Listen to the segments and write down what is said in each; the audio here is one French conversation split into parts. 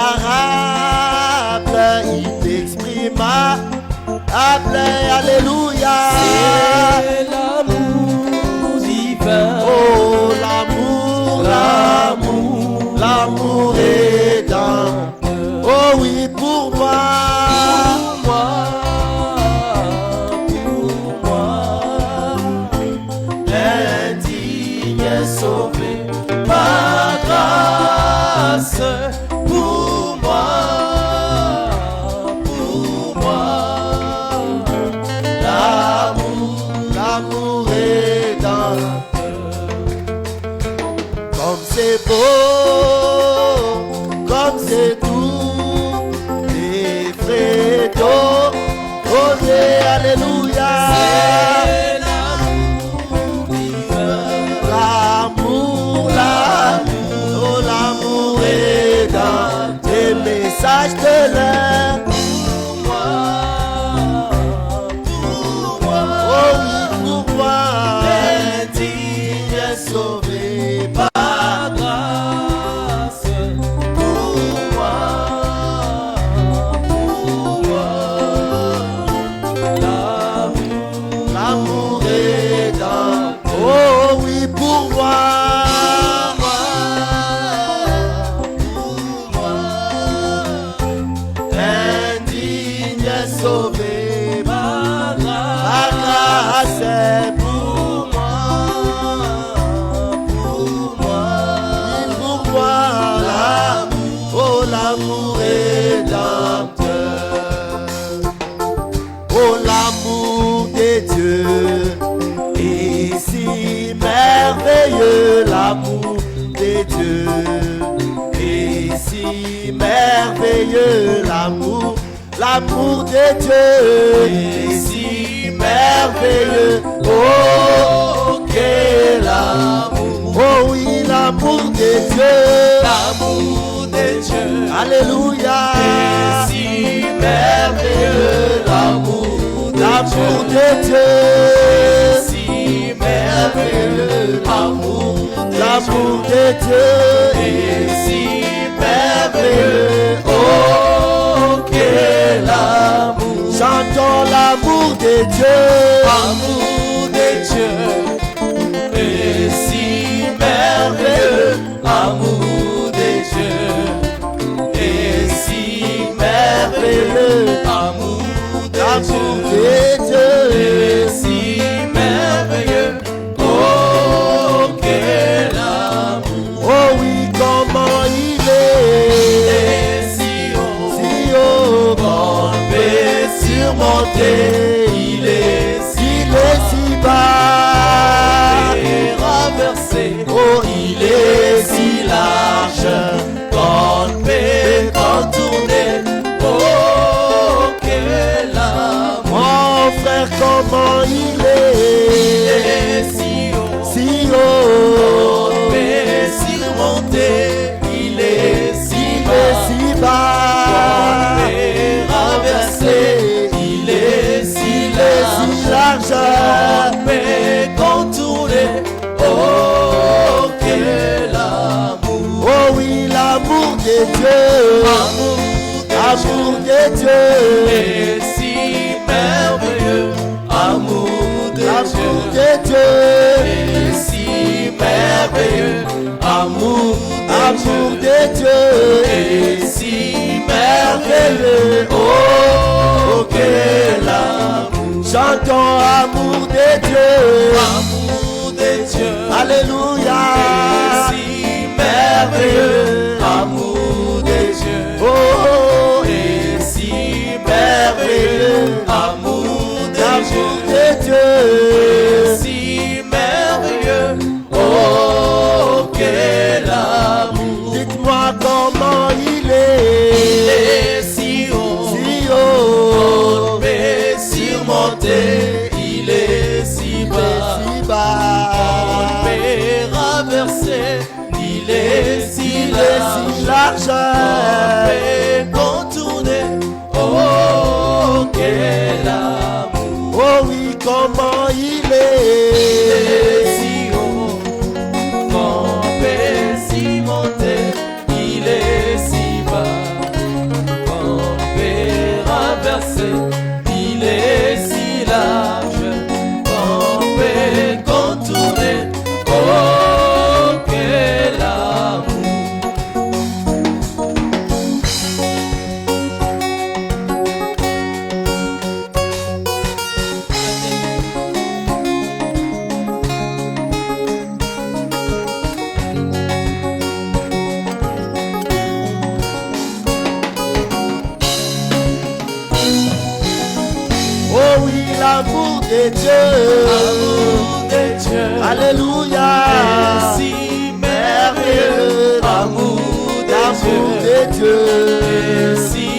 incomparable, inexprimable, alléluia. C'est l'amour divin. Oh, l'amour rédempteur. Oh oui, pour moi. Indigne, sauvé par grâce. Pour moi, l'amour rédempteur. Comme c'est beau, comme c'est doux, les frais d'eau, alléluia. C'est l'amour divin. L'amour rédempteur. Des messages de l'air. Sauvé par grâce, pour moi, l'amour rédempteur. Oh oui, pour moi, indigne, sauvé par grâce. L'amour rédempteur. Oh, l'amour de Dieu est si merveilleux. L'amour de Dieu est si merveilleux. L'amour de Dieu est si merveilleux. Oh, quel amour. Oh oui, l'amour de Dieu. L'amour de Dieu. Alléluia. Et si merveilleux l'amour de Dieu. Si merveilleux l'amour de Dieu. Et si merveilleux. Oh, quel amour. Chantons l'amour de Dieu. Amour de Dieu. Et si merveilleux amour de Dieu. Et si merveilleux amour de Dieu. Et si merveilleux. Oh, quel amour. Oh oui, comment il est si haut qu'on peut surmonter. Il est si bas et renversé. Oh, il est si large qu'on peut contourner. Oh, quel amour. Mon frère, comment il est si haut, on peut surmonter. Il est si bas, on peut renverser. Il est si large, on peut contourner. Oh, quel amour. Oh oui, l'amour de Dieu. Amour de Dieu. Et si merveilleux. Amour de Dieu. Et si merveilleux. Amour de Dieu. Et si merveilleux. Oh, quel amour. Chantons amour de Dieu. Amour de Dieu. Alléluia. Et si merveilleux. Amour de Dieu. Oh, et si merveilleux. Amour de Dieu. Et si merveilleux. Oh, quel amour. Dites-moi comment il est si haut, on peut surmonter. Il est si bas, on peut renverser. Il est si large, on peut contourner. Oh, quel amour. Oh oui, comment il est si haut qu'on peut s'y monter. Il est si bas, Amour de Dieu. Amour de Dieu. Alléluia. Et si merveilleux. Amour de Dieu. Et si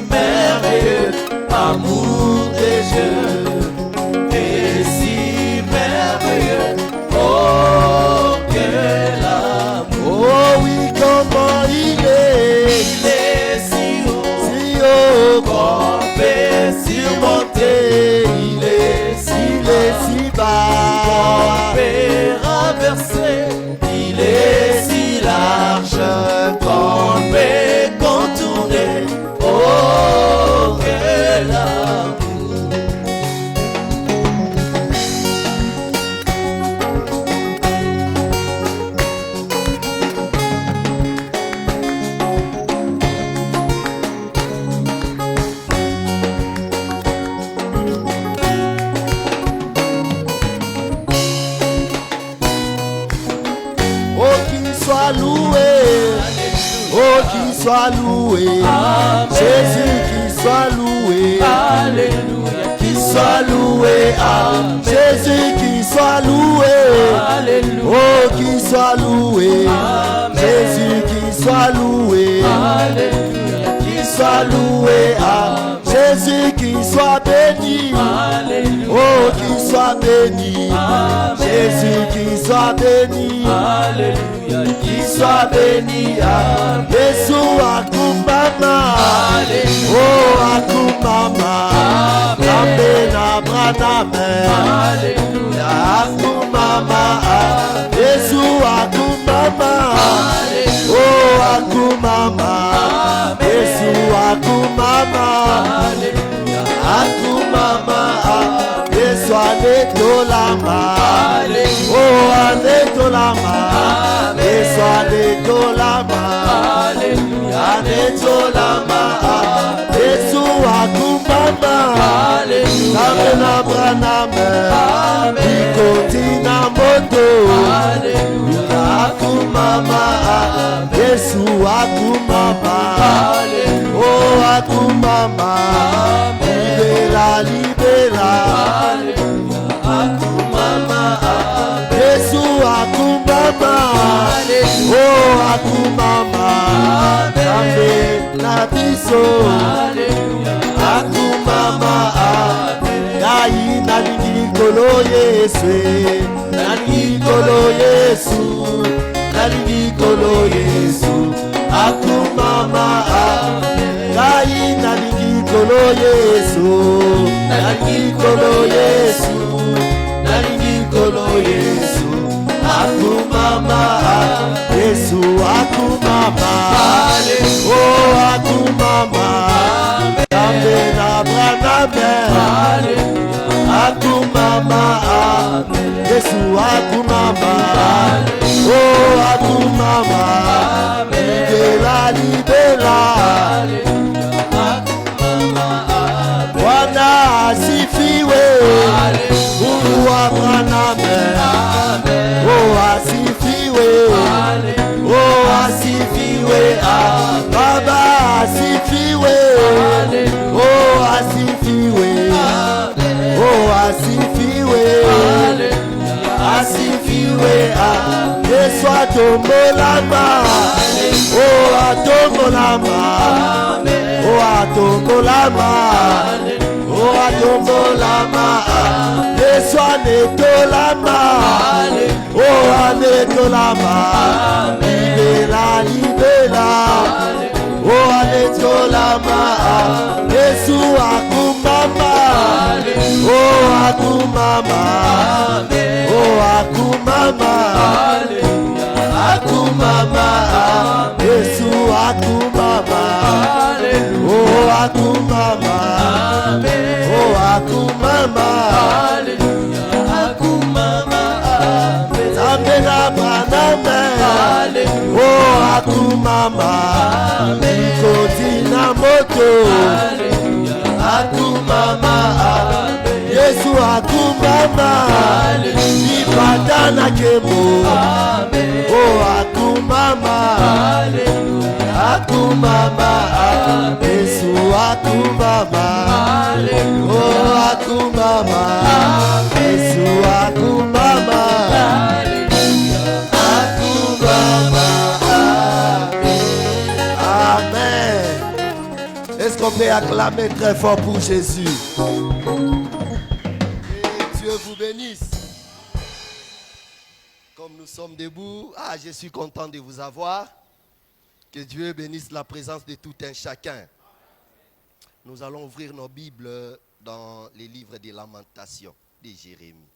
merveilleux. Amour de Dieu. Et si merveilleux. Oh, quel amour. Oh oui, comment il est. Il est si haut. Si haut qu'on peut surmonter. il est si bas. Qu'on peut renverser. Il est si large qu'on peut contourner. Oh, quel amour. Soit loué, oh qu'il soit loué, Amen. Jésus qu'il soit loué, Alléluia. qu'il soit loué, Amen. Jésus qu'il soit loué, Alléluia. oh qu'il soit loué, Amen. Jésus qu'il soit loué, Alléluia. qu'il soit loué, Jésus qu'il soit béni, Alléluia. oh qu'il soit béni, Amen. Jésus qu'il soit béni. Alléluia. Qu'il soit béni, Yesu akumama, oh akumama, Amen Abraham, Alléluia. akumama, Yesu akumama, oh akumama, Yesu akumama, akumama, Yesu anetolama, oh anetolama. Yesu anetolama, anetolama, Yesu akumama, Amen Abraham, ikoti na moto, akumama, Yesu akumama, oh akumama, libera, libera, akumama, Yesu akumama, oh akumama, Amen na biso, akumama, Ngai nalingi kolo Yesu, nalingi kolo Yesu, nalingi kolo Yesu, akumama, Ngai nalingi kolo Yesu, nalingi kolo Yesu, nalingi kolo Yesu, akumama, Yesu akumama, oh akumama, Amen Abraham, akumama, Yesu akumama, oh akumama, libera, libera, Bwana asifiwe, Mungu wa Abraham, oh asifiwe, oh asifiwe, Baba asifiwe, oh asifiwe, oh asifiwe, asifiwe, Yesu atombolama, oh atombolama, oh atombolama, oh atombolama, Yesu anetolama, oh anetolama, libera, libera, oh anetolama, Yesu akumama, oh akumama, oh akumama, akumama, Yesu akumama, oh akumama, oh akumama, Amen Abraham, oh akumama, ikoti na moto, akumama, Yesu akumama, ipata na kemo, oh akumama, akumama, Yesu akumama, oh akumama, qu'on peut acclamer très fort pour Jésus? Et Dieu vous bénisse. Comme nous sommes debout, je suis content de vous avoir. Que Dieu bénisse la présence de tout un chacun. Nous allons ouvrir nos Bibles dans les livres des Lamentations de Jérémie.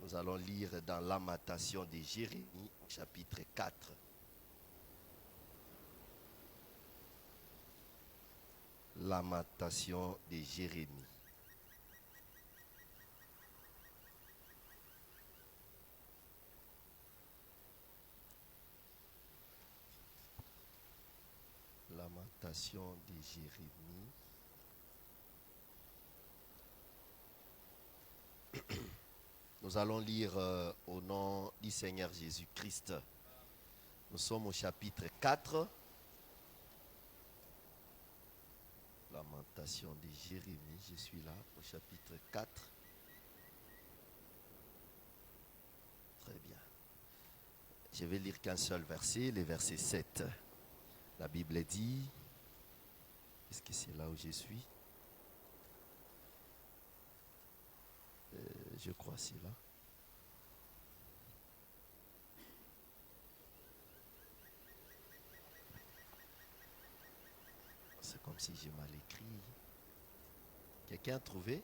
Nous allons lire dans Lamentation de Jérémie, chapitre 4. Lamentation de Jérémie. Lamentation de Jérémie. Nous allons lire au nom du Seigneur Jésus-Christ. Nous sommes au chapitre 4. Lamentation de Jérémie. Je suis là au chapitre 4. Très bien. Je vais lire qu'un seul verset, le verset 7. La Bible dit, est-ce que c'est là où je suis? Je crois que c'est là. C'est comme si j'ai mal écrit. Quelqu'un a trouvé?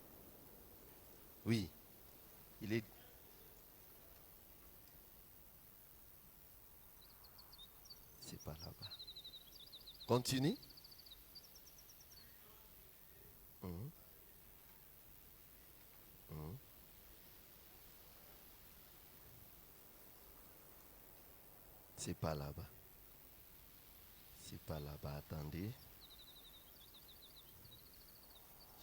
Oui. Il est... C'est pas là-bas. Continue. C'est pas là-bas. C'est pas là-bas. Attendez.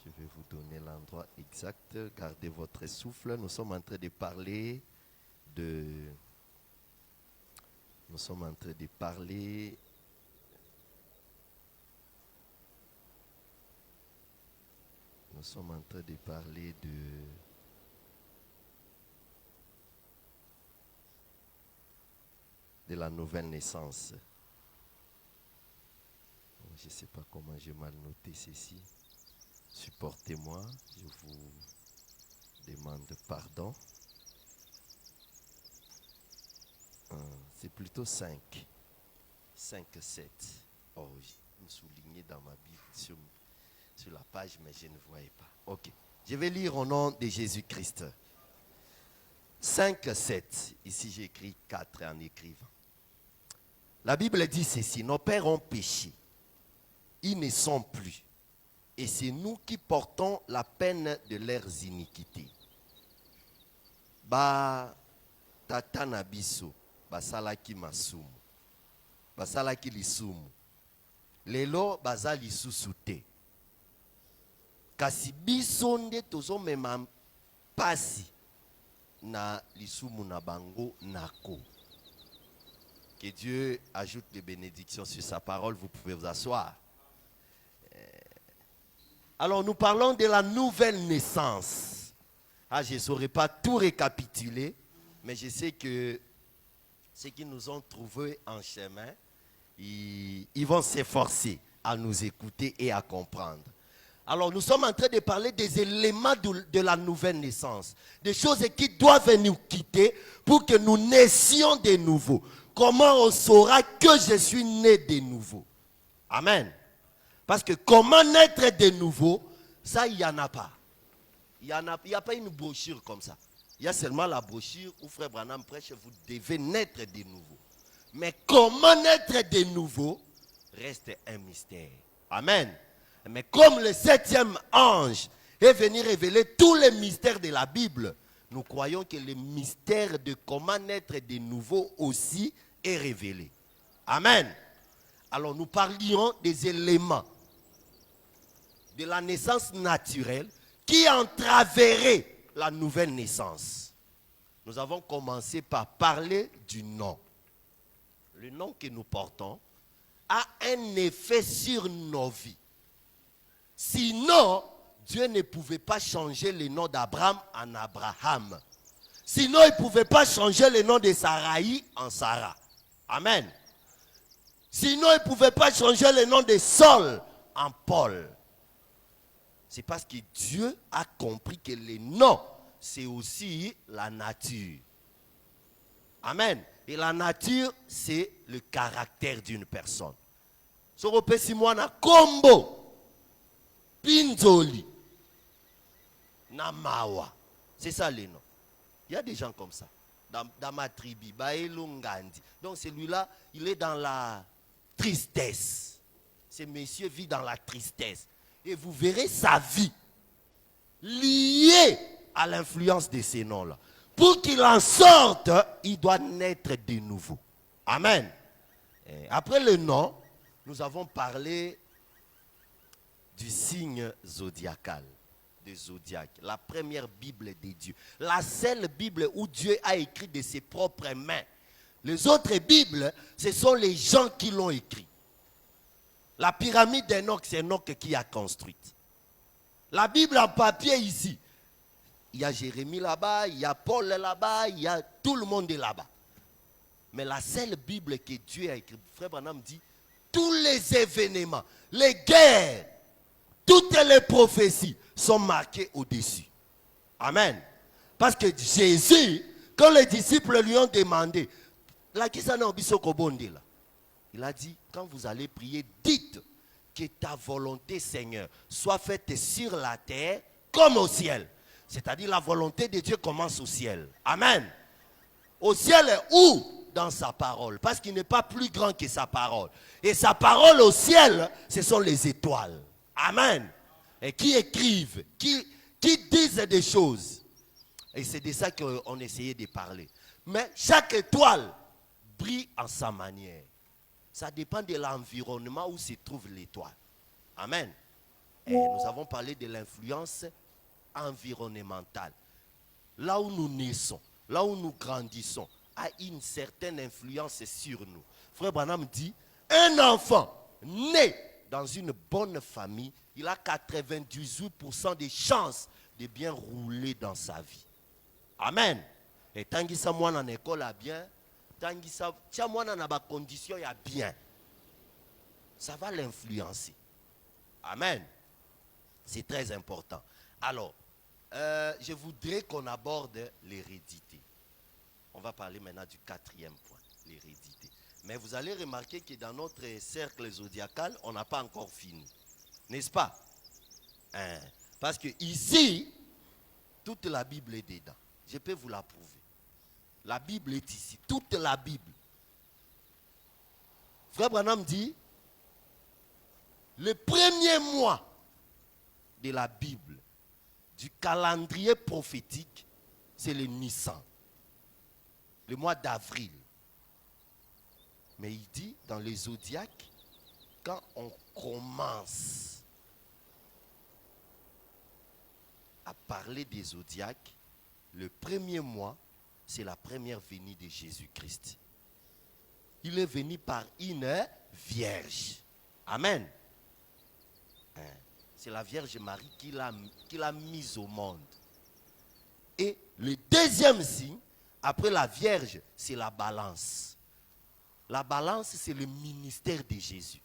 Je vais vous donner l'endroit exact. Gardez votre souffle. Nous sommes en train de parler de... Nous sommes en train de parler... Nous sommes en train de parler de la nouvelle naissance. Je ne sais pas comment j'ai mal noté ceci. Supportez-moi, je vous demande pardon. C'est plutôt 5. 5, 7. Oh, j'ai me souligné dans ma Bible sur la page, mais je ne voyais pas. Ok. Je vais lire au nom de Jésus-Christ. 5, 7. Ici, j'ai écrit 4 en écrivant. La Bible dit ceci. Nos pères ont péché. Ils ne sont plus. Et c'est nous qui portons la peine de leurs iniquités. Tata nabiso. Basalaki masumu. Basalaki lisumu. Lelo bazali susute. Kasi biso nde tozo mema pasi na lisumu na bango nako. Que Dieu ajoute des bénédictions sur sa parole. Vous pouvez vous asseoir. Alors nous parlons de la nouvelle naissance. Je ne saurais pas tout récapituler, mais je sais que ceux qui nous ont trouvés en chemin, ils vont s'efforcer à nous écouter et à comprendre. Alors nous sommes en train de parler des éléments de la nouvelle naissance. Des choses qui doivent nous quitter pour que nous naissions de nouveau. Comment on saura que je suis né de nouveau? Amen. Parce que comment naître de nouveau, ça il n'y en a pas. Il n'y a pas une brochure comme ça. Il y a seulement la brochure où Frère Branham prêche, vous devez naître de nouveau. Mais comment naître de nouveau reste un mystère. Amen. Mais comme le 7e ange est venu révéler tous les mystères de la Bible, nous croyons que le mystère de comment naître de nouveau aussi est révélé. Amen. Alors nous parlions des éléments de la naissance naturelle qui entraveraient la nouvelle naissance. Nous avons commencé par parler du nom. Le nom que nous portons a un effet sur nos vies. Sinon, Dieu ne pouvait pas changer le nom d'Abraham en Abraham. Sinon, il ne pouvait pas changer le nom de Saraï en Sarah. Amen. Sinon, il ne pouvait pas changer le nom de Saul en Paul. C'est parce que Dieu a compris que le nom, c'est aussi la nature. Amen. Et la nature, c'est le caractère d'une personne. Sorope Simwana Kombo, Pinzoli, Namawa. C'est ça les noms. Il y a des gens comme ça. Dans ma tribu, Baelungandi. Donc celui-là, il est dans la tristesse. Ce monsieur vit dans la tristesse. Et vous verrez sa vie liée à l'influence de ces noms-là. Pour qu'il en sorte, il doit naître de nouveau. Amen. Et après le nom, nous avons parlé du signe zodiacal, de zodiaque, la première Bible de Dieu. La seule Bible où Dieu a écrit de ses propres mains. Les autres Bibles, ce sont les gens qui l'ont écrit. La pyramide d'Enoch, c'est Enoch qui a construite. La Bible en papier ici, il y a Jérémie là-bas, il y a Paul là-bas, il y a tout le monde est là-bas. Mais la seule Bible que Dieu a écrite, Frère Branham dit, tous les événements, les guerres, toutes les prophéties sont marquées au-dessus. Amen. Parce que Jésus, quand les disciples lui ont demandé, il a dit, quand vous allez prier, dites que ta volonté, Seigneur, soit faite sur la terre comme au ciel. C'est-à-dire la volonté de Dieu commence au ciel. Amen. Au ciel est où? Dans sa parole. Parce qu'il n'est pas plus grand que sa parole. Et sa parole au ciel, ce sont les étoiles. Amen. Et qui écrivent, qui disent des choses. Et c'est de ça qu'on essayait de parler. Mais chaque étoile brille en sa manière. Ça dépend de l'environnement où se trouve l'étoile. Amen. Et nous avons parlé de l'influence environnementale. Là où nous naissons, là où nous grandissons, a une certaine influence sur nous. Frère Branham dit, un enfant né dans une bonne famille, il a 98% de chances de bien rouler dans sa vie. Amen. Et tant que ça, moi, en école, a bien, tant que ça, moi, dans la condition, il y a bien. Ça va l'influencer. Amen. C'est très important. Alors, je voudrais qu'on aborde l'hérédité. On va parler maintenant du quatrième point, l'hérédité. Mais vous allez remarquer que dans notre cercle zodiacal, on n'a pas encore fini. N'est-ce pas? Parce que ici, toute la Bible est dedans. Je peux vous la prouver. La Bible est ici. Toute la Bible. Frère Branham dit, le premier mois de la Bible, du calendrier prophétique, c'est le Nissan. Le mois d'avril. Mais il dit, dans les zodiaques, quand on commence à parler des zodiaques, le premier mois, c'est la première venue de Jésus-Christ. Il est venu par une vierge. Amen. C'est la Vierge Marie qui l'a mise au monde. Et le deuxième signe, après la Vierge, c'est la balance. La balance, c'est le ministère de Jésus.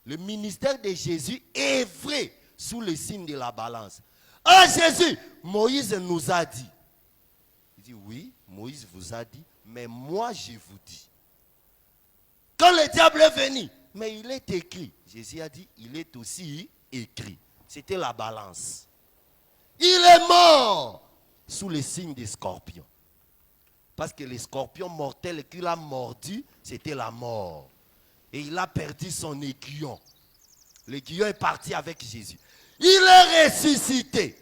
Le ministère de Jésus est vrai sous le signe de la balance. Ah Jésus, Moïse nous a dit. Il dit oui, Moïse vous a dit, mais moi je vous dis. Quand le diable est venu, mais il est écrit. Jésus a dit, il est aussi écrit. C'était la balance. Il est mort sous le signe des scorpions. Parce que les scorpions mortels qu'il a mordu, c'était la mort. Et il a perdu son aiguillon. L'aiguillon est parti avec Jésus. Il est ressuscité.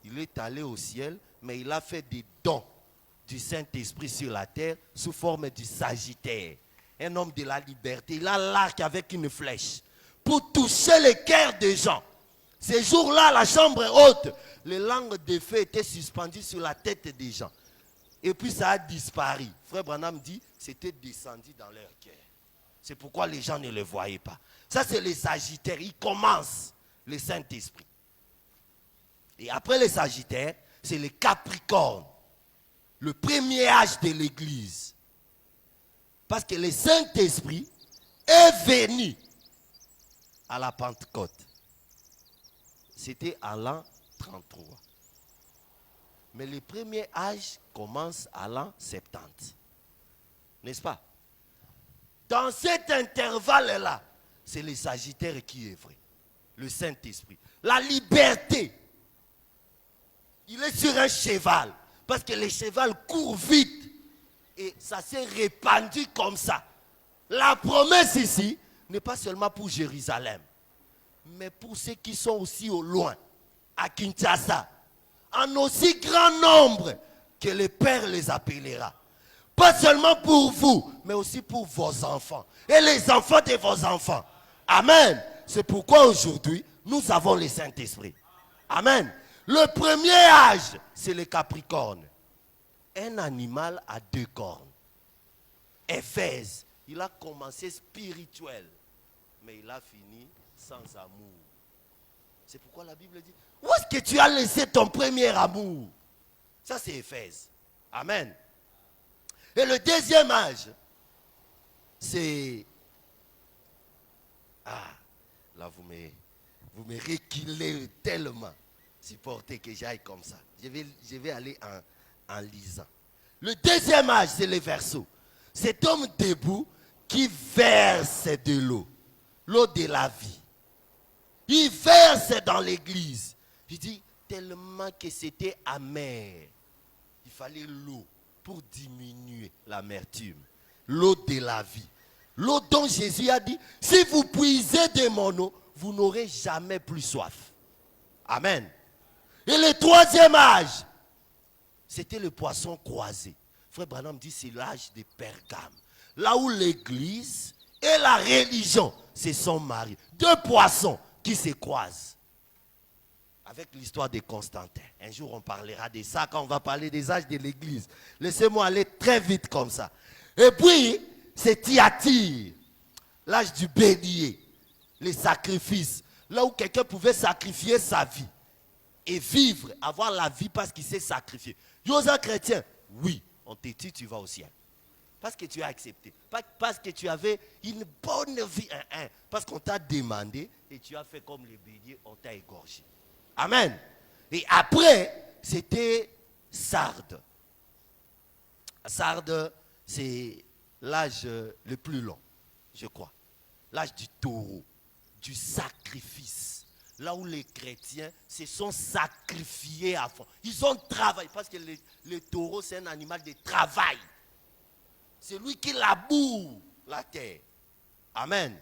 Il est allé au ciel, mais il a fait des dons du Saint-Esprit sur la terre sous forme du Sagittaire. Un homme de la liberté. Il a l'arc avec une flèche pour toucher les cœurs des gens. Ces jours-là, la chambre haute, les langues de feu étaient suspendues sur la tête des gens. Et puis ça a disparu. Frère Branham dit, c'était descendu dans leur cœur. C'est pourquoi les gens ne le voyaient pas. Ça, c'est les Sagittaires. Ils commencent le Saint-Esprit. Et après les Sagittaires, c'est les Capricornes. Le premier âge de l'Église. Parce que le Saint-Esprit est venu à la Pentecôte. C'était à l'an 33. Mais le premier âge commence à l'an 70. N'est-ce pas? Dans cet intervalle-là, c'est le Sagittaire qui est vrai. Le Saint-Esprit. La liberté. Il est sur un cheval. Parce que le cheval court vite. Et ça s'est répandu comme ça. La promesse ici n'est pas seulement pour Jérusalem, mais pour ceux qui sont aussi au loin, à Kinshasa, en aussi grand nombre que le Père les appellera. Pas seulement pour vous, mais aussi pour vos enfants et les enfants de vos enfants. Amen. C'est pourquoi aujourd'hui, nous avons le Saint-Esprit. Amen. Le premier âge, c'est le Capricorne. Un animal à 2 cornes. Éphèse, il a commencé spirituel, mais il a fini sans amour. C'est pourquoi la Bible dit, où est-ce que tu as laissé ton premier amour? Ça c'est Éphèse. Amen. Et le deuxième âge, c'est... Ah, là vous me reculez tellement. Supportez que j'aille comme ça. Je vais aller en lisant. Le deuxième âge, c'est le verseau. Cet homme debout qui verse de l'eau. L'eau de la vie. Il verse dans l'église. Il dit tellement que c'était amer. Il fallait l'eau pour diminuer l'amertume. L'eau de la vie. L'eau dont Jésus a dit, si vous puisez de mon eau, vous n'aurez jamais plus soif. Amen. Et le troisième âge, c'était le poisson croisé. Frère Branham dit c'est l'âge de Pergame. Là où l'église et la religion se sont mariés. 2 poissons qui se croisent. Avec l'histoire de Constantin. Un jour on parlera de ça quand on va parler des âges de l'église. Laissez-moi aller très vite comme ça. Et puis, c'est Thyatire. L'âge du bélier. Les sacrifices. Là où quelqu'un pouvait sacrifier sa vie. Et vivre, avoir la vie parce qu'il s'est sacrifié. Yosa chrétien, oui, on te tue, tu vas au ciel. Parce que tu as accepté. Parce que tu avais une bonne vie. Parce qu'on t'a demandé et tu as fait comme les béliers, on t'a égorgé. Amen. Et après, c'était Sardes. Sardes, c'est l'âge le plus long, je crois. L'âge du taureau, du sacrifice. Là où les chrétiens se sont sacrifiés à fond. Ils ont travaillé. Parce que le taureau, c'est un animal de travail. C'est lui qui laboure la terre. Amen.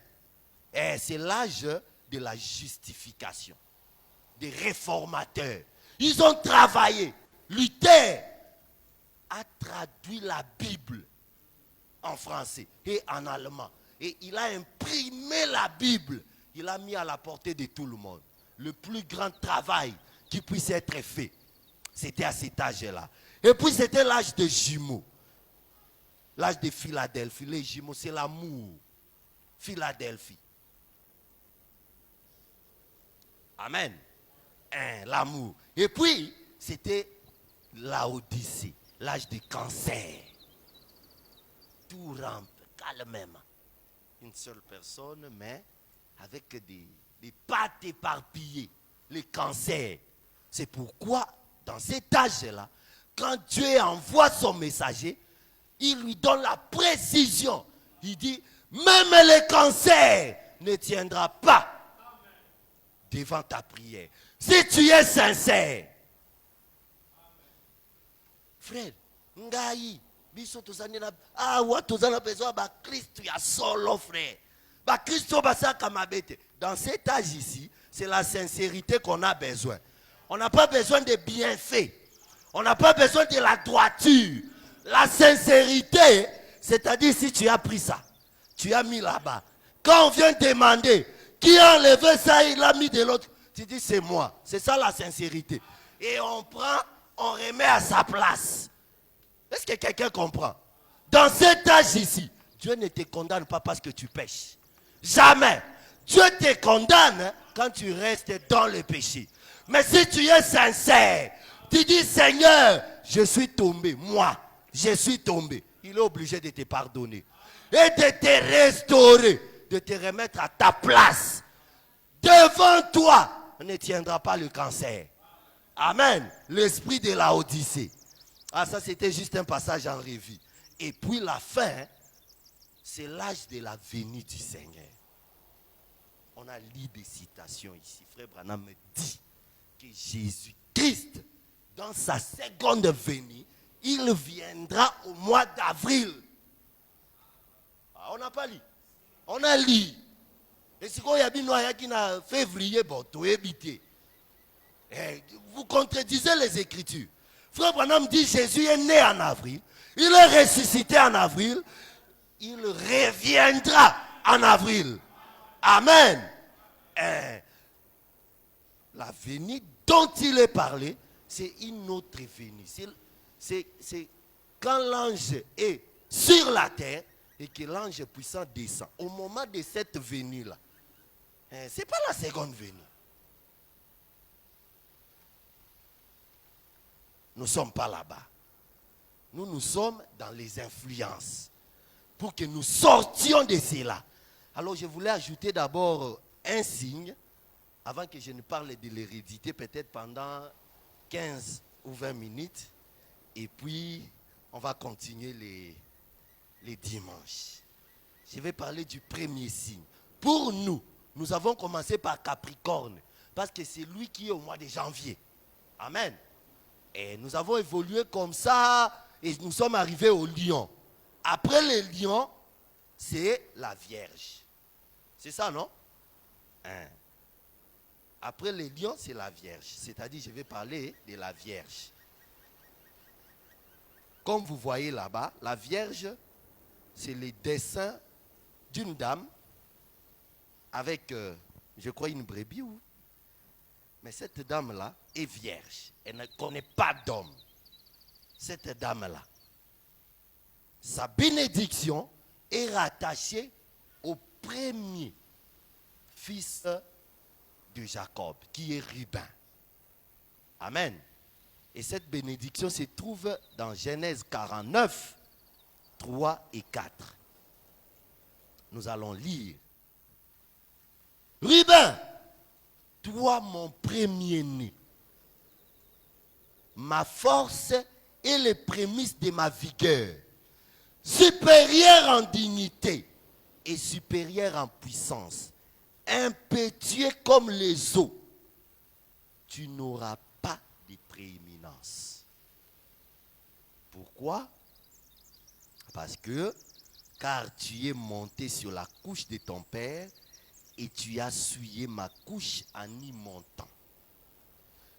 Et c'est l'âge de la justification. Des réformateurs. Ils ont travaillé. Luther a traduit la Bible en français et en allemand. Et il a imprimé la Bible. Il a mis à la portée de tout le monde. Le plus grand travail qui puisse être fait, c'était à cet âge-là. Et puis c'était l'âge des jumeaux. L'âge de Philadelphie. Les jumeaux, c'est l'amour. Philadelphie. Amen. L'amour. Et puis, c'était l'Odyssée. L'âge du cancer. Tout rampe calmement. Une seule personne, mais avec des pattes éparpillées, les cancers. C'est pourquoi, dans cet âge-là, quand Dieu envoie son messager, il lui donne la précision. Il dit, même le cancer ne tiendra pas devant ta prière. Si tu es sincère. Frère, ngai, biso tozana wa tozana besoin ba Christ ya solo frère. Ba Christ basaka mabete. Dans cet âge ici, c'est la sincérité qu'on a besoin. On n'a pas besoin de bienfaits. On n'a pas besoin de la droiture. La sincérité, c'est-à-dire si tu as pris ça, tu as mis là-bas. Quand on vient demander qui a enlevé ça, il a mis de l'autre, tu dis c'est moi. C'est ça la sincérité. Et on prend, on remet à sa place. Est-ce que quelqu'un comprend? Dans cet âge ici, Dieu ne te condamne pas parce que tu pêches. Jamais. Dieu te condamne quand tu restes dans le péché. Mais si tu es sincère, tu dis Seigneur, je suis tombé, moi, je suis tombé. Il est obligé de te pardonner. et de te restaurer, de te remettre à ta place. Devant toi ne tiendra pas le cancer. Amen. L'esprit de la Odyssée. Ah, ça c'était juste un passage en revue. Et puis la fin, c'est l'âge de la venue du Seigneur. On a lu des citations ici. Frère Branham me dit que Jésus-Christ, dans sa seconde venue, il viendra au mois d'avril. Ah, on n'a pas lu. On a lu. Et si il y a bien qui n'a février, bon, tout éviter. Vous contredisez les Écritures. Frère Branham dit Jésus est né en avril. Il est ressuscité en avril. Il reviendra en avril. Amen. La venue dont il est parlé, c'est une autre venue. C'est quand l'ange est sur la terre et que l'ange puissant descend. Au moment de cette venue-là, ce n'est pas la seconde venue. Nous ne sommes pas là-bas. Nous sommes dans les influences. Pour que nous sortions de cela. Alors je voulais ajouter d'abord un signe, avant que je ne parle de l'hérédité, peut-être pendant 15 ou 20 minutes. Et puis, on va continuer les dimanches. Je vais parler du premier signe. Pour nous, nous avons commencé par Capricorne, parce que c'est lui qui est au mois de janvier. Amen. Et nous avons évolué comme ça, et nous sommes arrivés au lion. Après les lions, c'est la Vierge. C'est ça, non? Après les lions, c'est la Vierge. C'est-à-dire, je vais parler de la Vierge. Comme vous voyez là-bas, la Vierge, c'est le dessin d'une dame avec, je crois, une brebis. Mais cette dame-là est vierge. Elle ne connaît pas d'homme. Cette dame-là, sa bénédiction est rattachée au premier fils de Jacob, qui est Ruben. Amen. Et cette bénédiction se trouve dans Genèse 49, 3 et 4. Nous allons lire. Ruben, toi mon premier-né, ma force et les prémices de ma vigueur, supérieur en dignité et supérieur en puissance, impétueux comme les eaux, tu n'auras pas de prééminence. Pourquoi? Parce que, car tu es monté sur la couche de ton père et tu as souillé ma couche en y montant.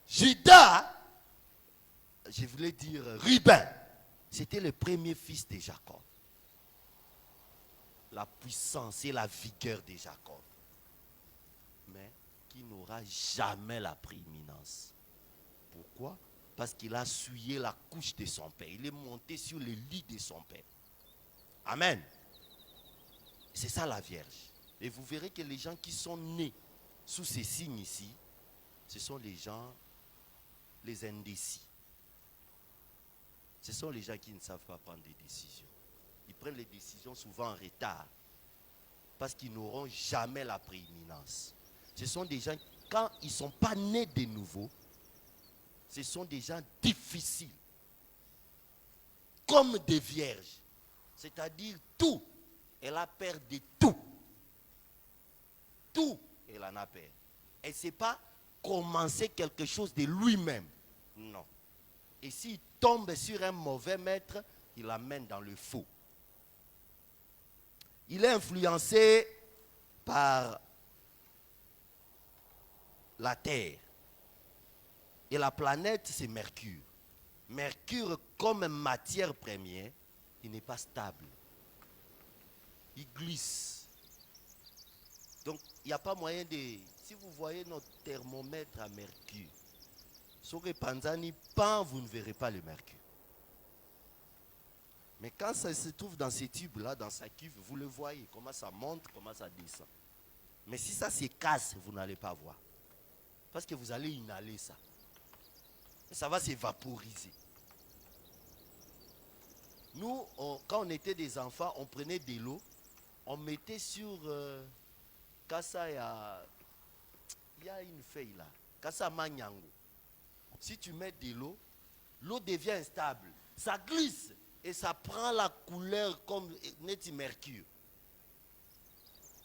Judas, je voulais dire Ruben, c'était le premier fils de Jacob. La puissance et la vigueur de Jacob. Mais qui n'aura jamais la prééminence. Pourquoi? Parce qu'il a souillé la couche de son père. Il est monté sur le lit de son père. Amen. C'est ça la Vierge. Et vous verrez que les gens qui sont nés sous ces signes ici, ce sont les gens, les indécis. Ce sont les gens qui ne savent pas prendre des décisions. Ils prennent les décisions souvent en retard. Parce qu'ils n'auront jamais la prééminence. Ce sont des gens, quand ils ne sont pas nés de nouveau, ce sont des gens difficiles. Comme des vierges. C'est-à-dire tout. Elle a peur de tout. Tout, elle en a peur. Elle ne sait pas commencer quelque chose de lui-même. Non. Et s'il tombe sur un mauvais maître, il l'amène dans le faux. Il est influencé par la Terre. Et la planète, c'est Mercure. Mercure, comme matière première, il n'est pas stable. Il glisse. Donc, il n'y a pas moyen de... Si vous voyez notre thermomètre à mercure, sur le Panzani, vous ne verrez pas le mercure. Mais quand ça se trouve dans ces tubes-là, dans sa cuve, vous le voyez, comment ça monte, comment ça descend. Mais si ça se casse, vous n'allez pas voir. Parce que vous allez inhaler ça. Et ça va s'évaporiser. Nous, quand on était des enfants, on prenait de l'eau, on mettait sur Kassa, il y a une feuille là, Kassa Manyango. Si tu mets de l'eau, l'eau devient instable. Ça glisse et ça prend la couleur comme net mercure.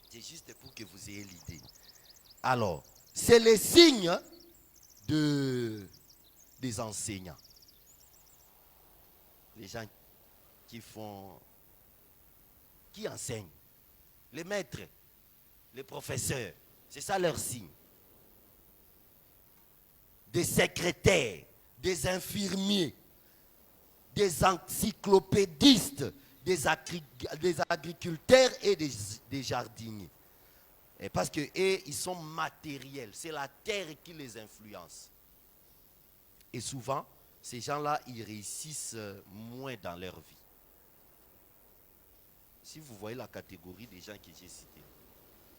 C'est juste pour que vous ayez l'idée. Alors, c'est les signes des enseignants. Les gens qui enseignent. Les maîtres, les professeurs. C'est ça leur signe. Des secrétaires, des infirmiers, des encyclopédistes, des agriculteurs et des jardiniers. Et parce que ils sont matériels. C'est la terre qui les influence. Et souvent, ces gens-là, ils réussissent moins dans leur vie. Si vous voyez la catégorie des gens que j'ai cités,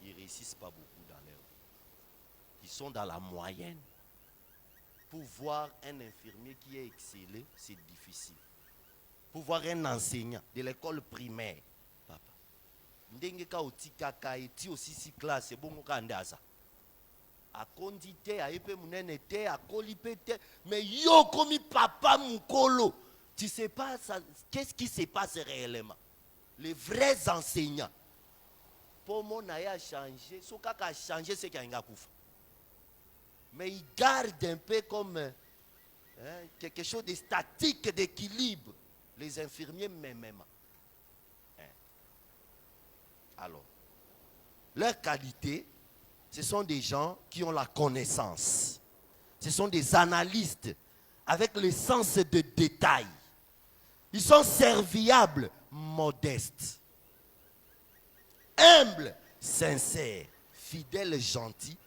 ils ne réussissent pas beaucoup dans leur vie. Ils sont dans la moyenne. Pour voir un infirmier qui est excellé, c'est difficile. Pour voir un enseignant de l'école primaire, papa, ndenge ka otikaka eti aussi si classe bongo kandaza. A kondite a epe munene te a kolipe te, mais yo komi papa mukolo. Tu sais pas qu'est-ce qui se passe réellement? Les vrais enseignants. Pour mon a changé, ce qui a changé c'est qu'il y a un koufa. Mais ils gardent un peu comme quelque chose de statique, d'équilibre. Les infirmiers même. Alors, leur qualité, ce sont des gens qui ont la connaissance. Ce sont des analystes avec le sens de détail. Ils sont serviables, modestes, humbles, sincères, fidèles, gentils,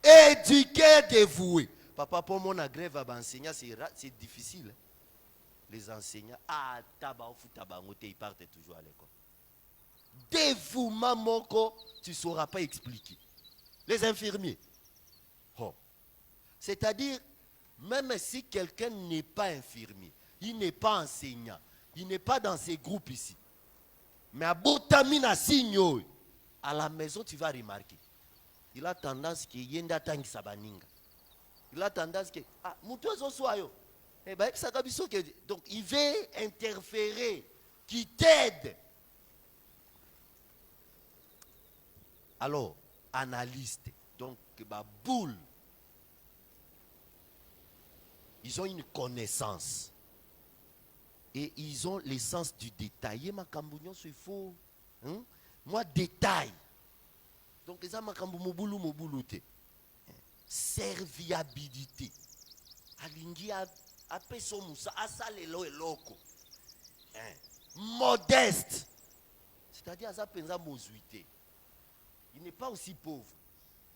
éduqués, dévoués. Papa, pour mon grève à enseigner, c'est difficile. Les enseignants, ils partent toujours à l'école. Dévouement, moko, tu ne sauras pas expliquer. Les infirmiers. Oh. C'est-à-dire, même si quelqu'un n'est pas infirmier, il n'est pas enseignant, il n'est pas dans ces groupes ici. Mais à Botamina Signo, à la maison, tu vas remarquer. Il a tendance que yenda tangi sabaninga. Il a tendance que mutozo soyo. Donc il veut interférer, qui t'aide. Alors, analyste, donc boule. Ils ont une connaissance. Et ils ont l'essence du détail. Ma cambouignon, c'est faux. Moi, détail. Donc, les amakambou moboulou te. Serviabilité. Alingi apé somoussa, asalelo et loco. Modeste. C'est-à-dire, azapenza mozuité. Il n'est pas aussi pauvre.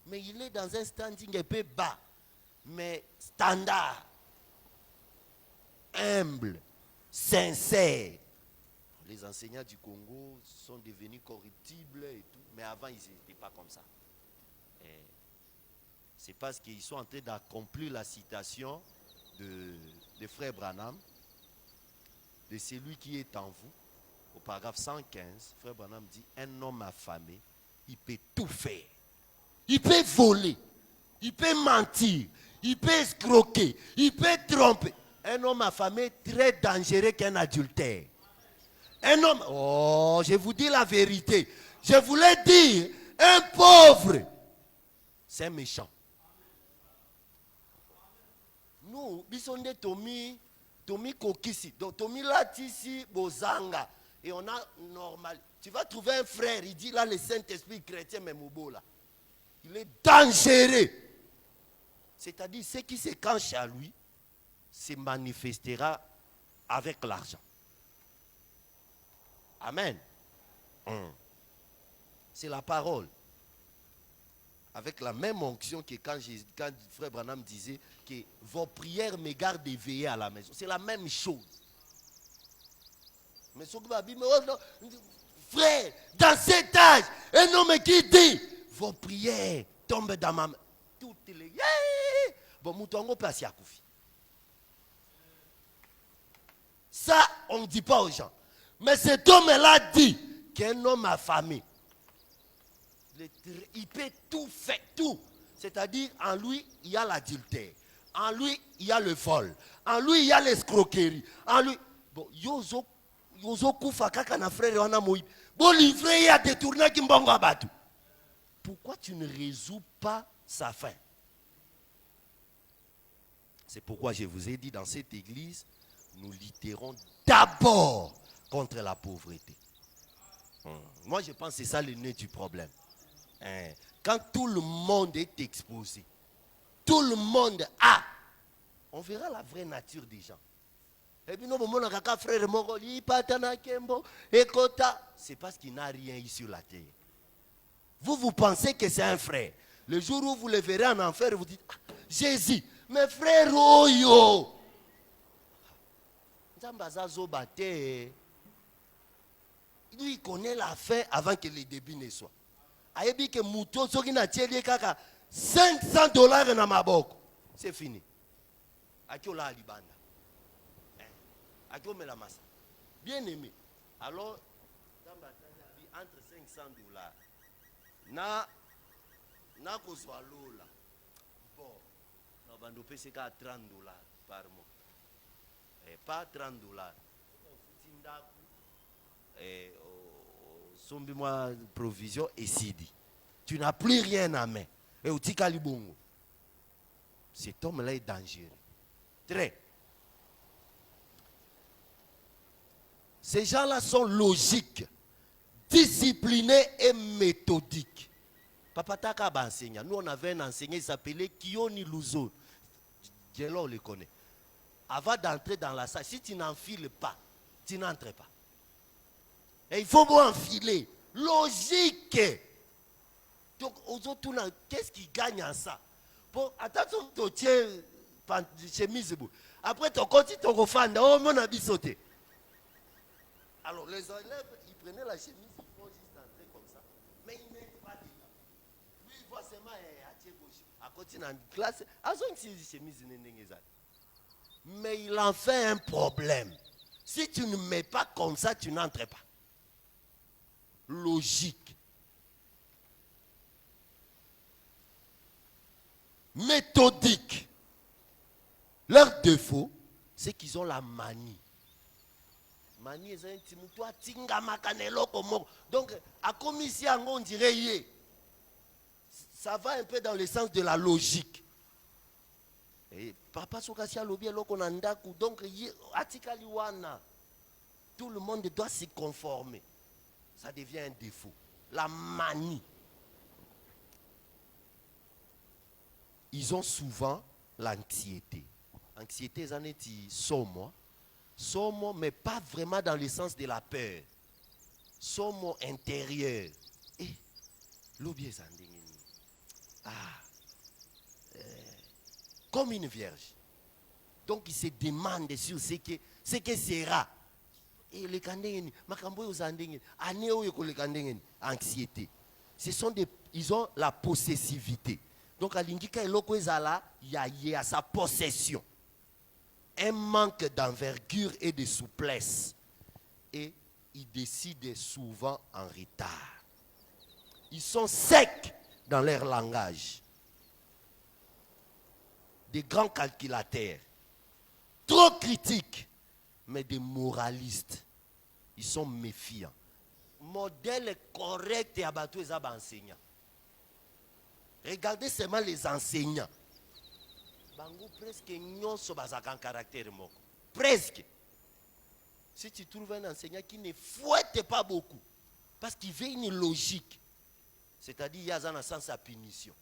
Mais il est dans un standing un peu bas. Mais standard. Humble. Sincère. Les enseignants du Congo sont devenus corruptibles et tout. Mais avant, ils n'étaient pas comme ça. C'est parce qu'ils sont en train d'accomplir la citation de Frère Branham, de celui qui est en vous. Au paragraphe 115, Frère Branham dit, un homme affamé, il peut tout faire. Il peut voler, il peut mentir, il peut escroquer, il peut tromper. Un homme affamé est très dangereux qu'un adultère. Un homme, je vous dis la vérité. Je voulais dire, un pauvre, c'est un méchant. Nous, bisonde Tomi Kokisi, donc Tomi Latisi Bozanga, et on a normal. Tu vas trouver un frère, il dit là le Saint-Esprit chrétien Memobo là. Il est dangereux. C'est-à-dire, ce qui se cache à lui, se manifestera avec l'argent. Amen. C'est la parole. Avec la même onction que quand Frère Branham disait que vos prières me gardent éveillé à la maison. C'est la même chose. Mais frère, dans cet âge, un homme qui dit vos prières tombent dans ma main. Toutes les. Bon, moutongo passe à Koufi. Ça, on ne dit pas aux gens. Mais cet homme-là dit qu'un homme affamé, il peut tout faire, tout. C'est-à-dire, en lui, il y a l'adultère. En lui, il y a le vol. En lui, il y a l'escroquerie. En lui, bon, yozo kufa kaka na frère wana moïb. Bon, livré, il a détourné kimbongo abatu. Pourquoi tu ne résous pas sa faim? C'est pourquoi je vous ai dit, dans cette église, nous lutterons d'abord contre la pauvreté. Moi, je pense que c'est ça le nœud du problème. Quand tout le monde est exposé, tout le monde a, on verra la vraie nature des gens. Et puis, frère, c'est parce qu'il n'a rien eu sur la terre. Vous pensez que c'est un frère. Le jour où vous le verrez en enfer, vous dites, ah, Jésus, mes frères, oh yo. Lui, il connaît la fin avant que le début ne soit. Il dit que Mouto, ce qui n'a pas $500 dans ma boque. C'est fini. Akiola Alibanda. Akiola Massa. Bien aimé. Alors, entre $500. Na kozwalola. Bon. On peut se $30 par mois. Pas $30. Sombi-moi provision et sidi. Tu n'as plus rien à main. Et au Tikalibongo. Cet homme-là est dangereux. Très. Ces gens-là sont logiques, disciplinés et méthodiques. Papa Taka va enseigner. Nous, on avait un enseignant, il s'appelait Kioni Luzo. Dieu le connaît. Avant d'entrer dans la salle, si tu n'enfiles pas, tu n'entres pas. Et il faut vous enfiler. Logique. Donc, aux autres, qu'est-ce qui gagne en ça? Pour attention, tu tiens chemise. Après, tu continues ton refand. Oh, mon habit sauté. Alors, les élèves, ils prenaient la chemise, ils font juste entrer comme ça. Mais ils n'aiment pas dedans. Lui, il voit seulement à tirer gauche. À côté dans la classe, mais il en fait un problème. Si tu ne mets pas comme ça, tu n'entres pas. Logique. Méthodique. Leur défaut, c'est qu'ils ont la manie. Manie, c'est un petit mouton, tinga makanelo comme. Donc, à commission, on dirait, ça va un peu dans le sens de la logique. Et papa Sokasia Lobi est là, donc, atikaliwana. Tout le monde doit s'y conformer. Ça devient un défaut. La manie. Ils ont souvent l'anxiété. Anxiété, ça n'est pas somo, mais pas vraiment dans le sens de la peur. Somo intérieur. Et l'oubliez ça. Comme une vierge. Donc il se demande sur ce que sera. Et les kandengeni, makambo yo zandengeni, aneo yo le kandengeni, anxiété. Ils ont la possessivité. Donc à l'ingika eloko ezala, il y a sa possession. Un manque d'envergure et de souplesse. Et ils décident souvent en retard. Ils sont secs dans leur langage. Des grands calculateurs. Trop critiques. Mais des moralistes. Ils sont méfiants. Modèle correct et abattu les enseignants. Regardez seulement les enseignants. Bango presque nyonso bazaka en caractère moko. Presque. Si tu trouves un enseignant qui ne fouette pas beaucoup, parce qu'il veut une logique, c'est-à-dire il y a un sens à punition.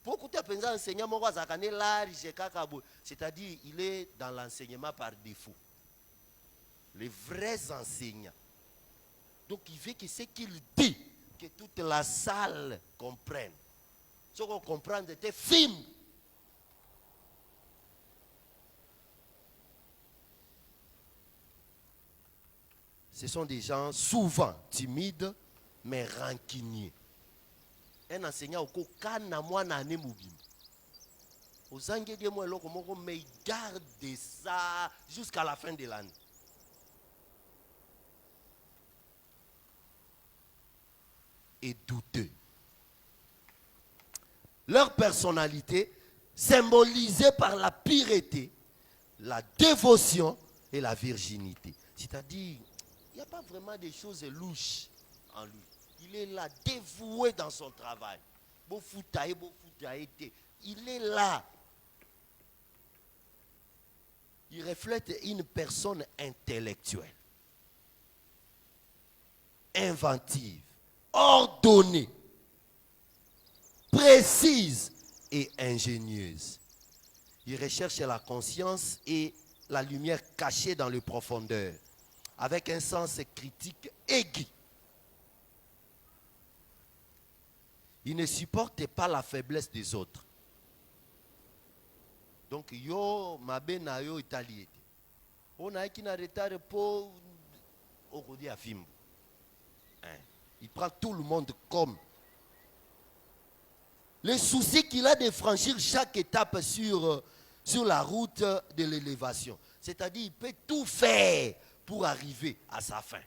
Beaucoup de enseignants moko azakane large kakabo, c'est-à-dire il est dans l'enseignement par défaut. Les vrais enseignants. Donc il veut que ce qu'il dit, que toute la salle comprenne. Ce qu'on comprend de tes films. Ce sont des gens souvent timides, mais rancuniers. Un enseignant au kokana mwana ane mubim. Aux angéliens moi loko mais il garde ça jusqu'à la fin de l'année. et douteux. Leur personnalité symbolisée par la pureté, la dévotion et la virginité. C'est-à-dire, il n'y a pas vraiment des choses louches en lui. Il est là, dévoué dans son travail. Il est là. Il reflète une personne intellectuelle, inventive, ordonnée, précise et ingénieuse. Il recherche la conscience et la lumière cachée dans les profondeurs, avec un sens critique aigu. Il ne supporte pas la faiblesse des autres. Donc, yo, mabe na yo italié. On a qui n'a retard pour au à film. Il prend tout le monde comme. Le souci qu'il a de franchir chaque étape sur la route de l'élévation. C'est-à-dire, il peut tout faire pour arriver à sa fin.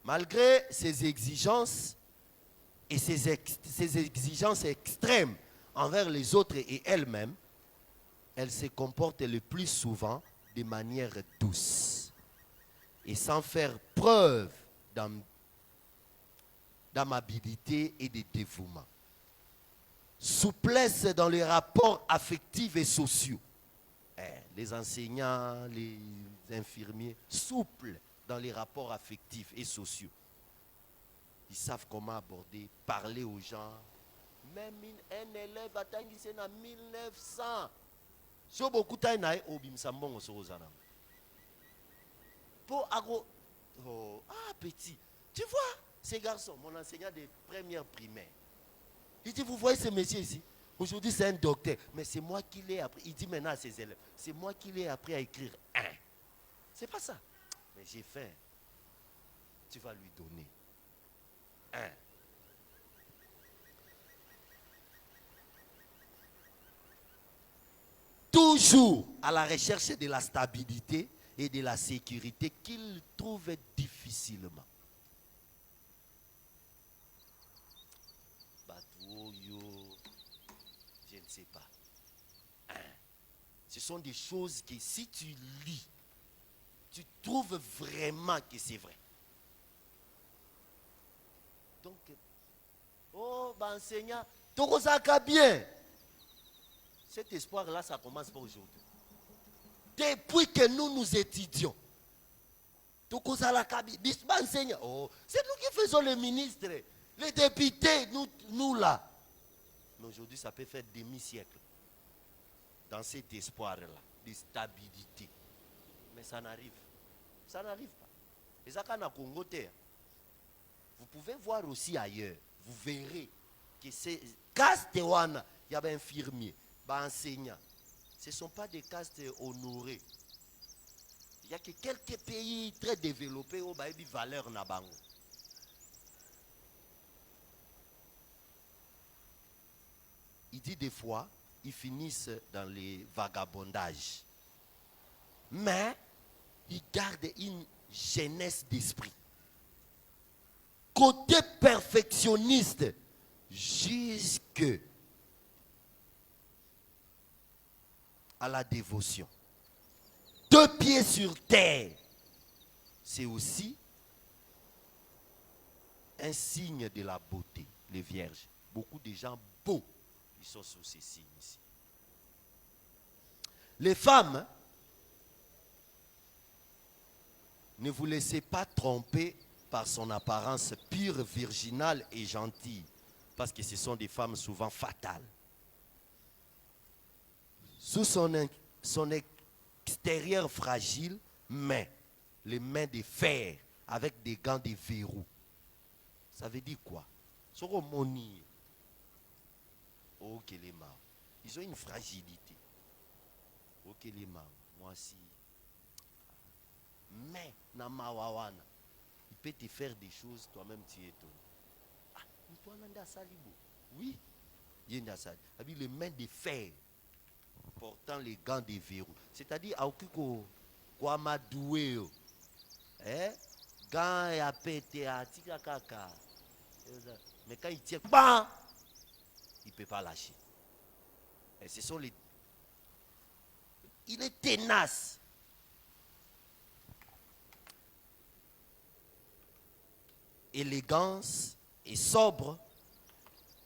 Malgré ses exigences et ses exigences extrêmes envers les autres et elle-même, elle se comporte le plus souvent de manière douce et sans faire preuve d'amabilité et de dévouement. Souplesse dans les rapports affectifs et sociaux. Les enseignants, les infirmiers, souples dans les rapports affectifs et sociaux. Ils savent comment aborder, parler aux gens. Même un élève attend qu'il s'est en 1900. So beaucoup de temps, obim sambon so ozana. Pour ago, petit. Tu vois, ces garçons, mon enseignant de première primaire. Il dit, vous voyez ce monsieur ici. Aujourd'hui, c'est un docteur. Mais c'est moi qui l'ai appris. Il dit maintenant à ses élèves, c'est moi qui l'ai appris à écrire un. C'est pas ça. Mais j'ai fait. Tu vas lui donner un. Toujours à la recherche de la stabilité et de la sécurité qu'il trouve difficilement. Je ne sais pas. Ce sont des choses que si tu lis, tu trouves vraiment que c'est vrai. Donc, enseignant, tout ça va bien. Cet espoir-là, ça commence pas aujourd'hui. Depuis que nous étudions, tout ça la enseignant. C'est nous qui faisons les ministres, les députés, nous là. Mais aujourd'hui, ça peut faire demi-siècle. Dans cet espoir-là, de stabilité. Mais ça n'arrive. Ça n'arrive pas. Et ça, quand on a Congo, vous pouvez voir aussi ailleurs. Vous verrez que c'est caste il y a un infirmier, un enseignant. Ce ne sont pas des castes honorés. Il n'y a que quelques pays très développés où il y a des valeurs nabango. Il dit des fois, ils finissent dans les vagabondages. Mais ils gardent une jeunesse d'esprit. Côté perfectionniste, jusque à la dévotion. 2 pieds sur terre, c'est aussi un signe de la beauté, les vierges. Beaucoup de gens beaux, ils sont sous ces signes ici. Les femmes, ne vous laissez pas tromper par son apparence pure, virginale et gentille, parce que ce sont des femmes souvent fatales. Sous son extérieur fragile, mais les mains de fer avec des gants de verrou. Ça veut dire quoi? Ils ont une fragilité. Ok les mains, moi aussi. Mais namawawana, il peut te faire des choses, toi-même tu es étonné. Toi nanda salibo. Oui, il y a ça. Avec les mains de fer portant les gants de verrou. C'est-à-dire aukiko kwa madoué. Gants ya pété atika kaka. Mais quand il tient, bam, il ne peut pas lâcher. Et ce sont les... Il est tenace. Élégance et sobre.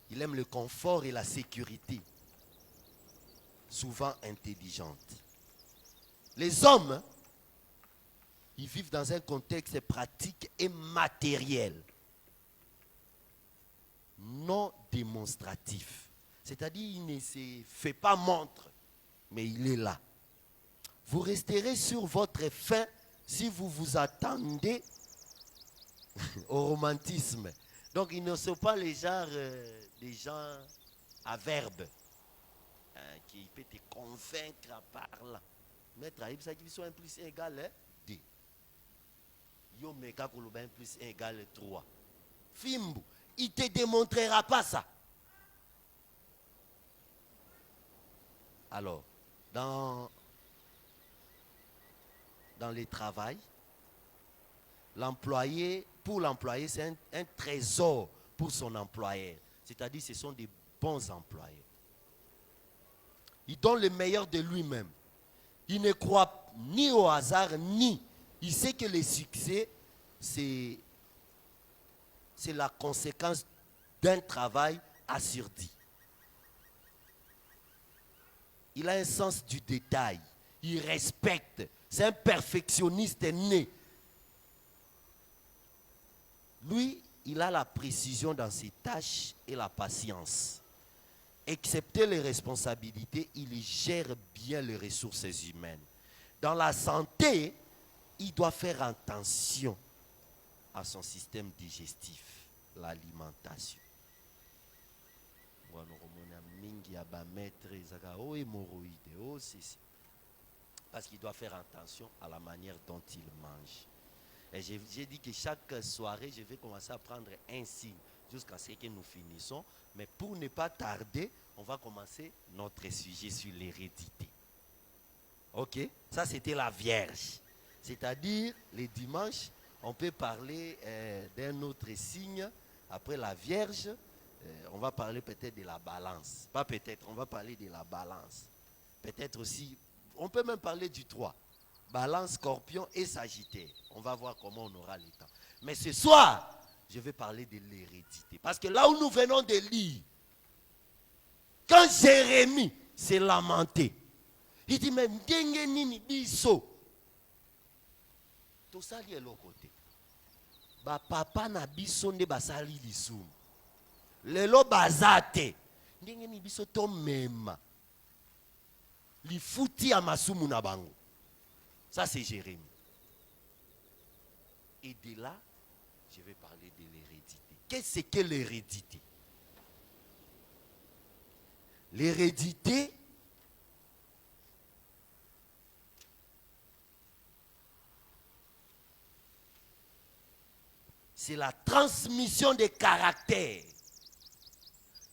Il aime le confort et la sécurité. Souvent intelligente. Les hommes, ils vivent dans un contexte pratique et matériel, non démonstratif. C'est-à-dire, il ne se fait pas montre, mais il est là. Vous resterez sur votre faim si vous vous attendez au romantisme. Donc, ils ne sont pas les gens à verbe, qui peut te convaincre par là. Maître Aïb, ça qui sont 1 plus 1 égale 2. Yo meka koloba 1 plus 1 égale 3. Fimbu, il ne te démontrera pas ça. Alors, dans le travail, pour l'employé, c'est un trésor pour son employeur. C'est-à-dire, ce sont des bons employeurs. Il donne le meilleur de lui-même. Il ne croit ni au hasard, ni. Il sait que le succès, c'est la conséquence d'un travail assurdi. Il a un sens du détail. Il respecte. C'est un perfectionniste né. Lui, il a la précision dans ses tâches et la patience. Excepté les responsabilités, il gère bien les ressources humaines. Dans la santé, il doit faire attention à son système digestif, l'alimentation. Parce qu'il doit faire attention à la manière dont il mange. Et j'ai dit que chaque soirée, je vais commencer à prendre un signe jusqu'à ce que nous finissons. Mais pour ne pas tarder, on va commencer notre sujet sur l'hérédité. Ok? Ça, c'était la Vierge. C'est-à-dire, les dimanches, on peut parler d'un autre signe. Après la Vierge, on va parler peut-être de la balance. Pas peut-être, on va parler de la balance. Peut-être aussi, on peut même parler du 3. Balance, Scorpion et Sagittaire. On va voir comment on aura le temps. Mais ce soir, je vais parler de l'hérédité. Parce que là où nous venons de lire, quand Jérémie s'est lamenté, il dit, mais ndenge nini biso. Tout ça lié l'autre côté. Ba papa na biso nde basali lisumu. Lelo bazate. Ndenge nini biso to mema. Li futi amasumu na bango. Ça, c'est Jérémie. Et de là, je vais parler de l'hérédité. Qu'est-ce que l'hérédité? L'hérédité, c'est la transmission des caractères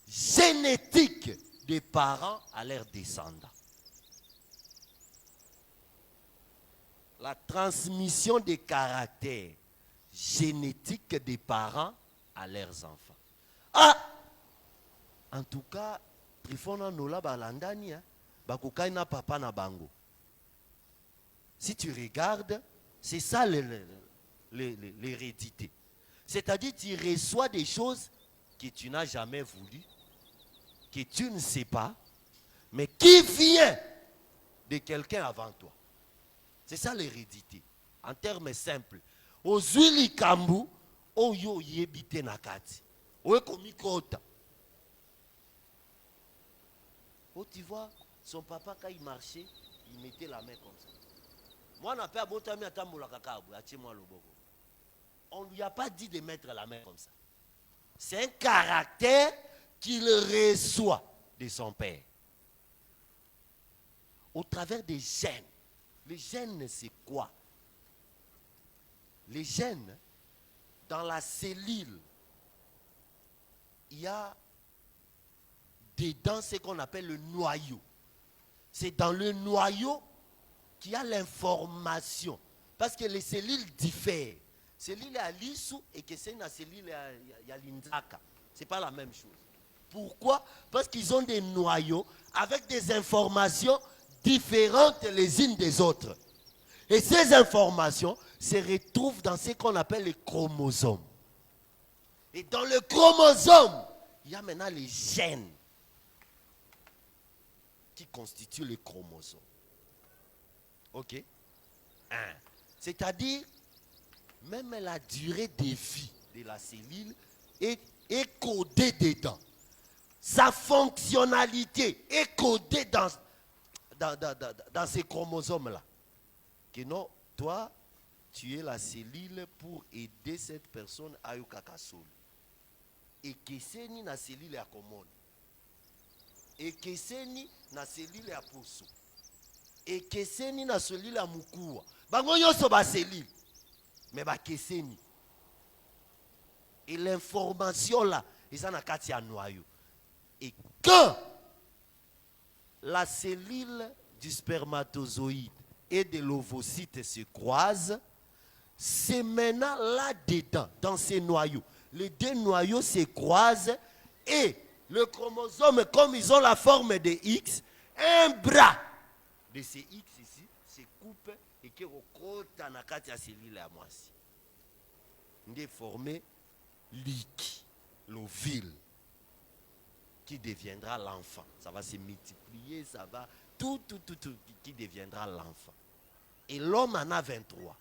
génétiques des parents à leurs descendants. La transmission des caractères génétiques des parents à leurs enfants. Ah! En tout cas, Trifona Nola Balandani, Bakukaina Papa na Bango. Si tu regardes, c'est ça l'hérédité. C'est-à-dire tu reçois des choses que tu n'as jamais voulu, que tu ne sais pas, mais qui vient de quelqu'un avant toi. C'est ça l'hérédité. En termes simples. Ozuli kambu, oyo yebite nakati. Oye komikota. Oh, tu vois, son papa, quand il marchait, il mettait la main comme ça. Moi, on a pas botami à tamboula kakabou, moi le bogo. On ne lui a pas dit de mettre la main comme ça. C'est un caractère qu'il reçoit de son père. Au travers des gènes. Les gènes, c'est quoi? Les gènes, dans la cellule, il y a dedans ce qu'on appelle le noyau. C'est dans le noyau qu'il y a l'information. Parce que les cellules diffèrent. Cellule à l'issou et que c'est une cellule à l'Indaka. Ce n'est pas la même chose. Pourquoi? Parce qu'ils ont des noyaux avec des informations différentes les unes des autres. Et ces informations se retrouvent dans ce qu'on appelle les chromosomes. Et dans le chromosome, il y a maintenant les gènes qui constituent les chromosomes. Ok? C'est-à-dire, même la durée de vie de la cellule est codée dedans. Sa fonctionnalité est codée dans ces chromosomes-là. Que non, toi, tu es la cellule pour aider cette personne à y kakasol. Et que c'est ni la cellule à commune. Et que c'est ni la cellule à pousseau. Et que c'est ni la cellule à moukoua. Bango yoso ba cellule. Mais ba que c'est ni. Et l'information là, ils en a kati à noyau. Et quand la cellule du spermatozoïde et de l'ovocyte se croisent, c'est maintenant là-dedans, dans ces noyaux. Les deux noyaux se croisent et le chromosome, comme ils ont la forme de X, un bras de ces X ici se coupe et qui recote dans la cellule à moitié. Il est formé l'X, l'ovule, qui deviendra l'enfant. Ça va se multiplier, ça va tout, qui deviendra l'enfant. Et l'homme en a 23,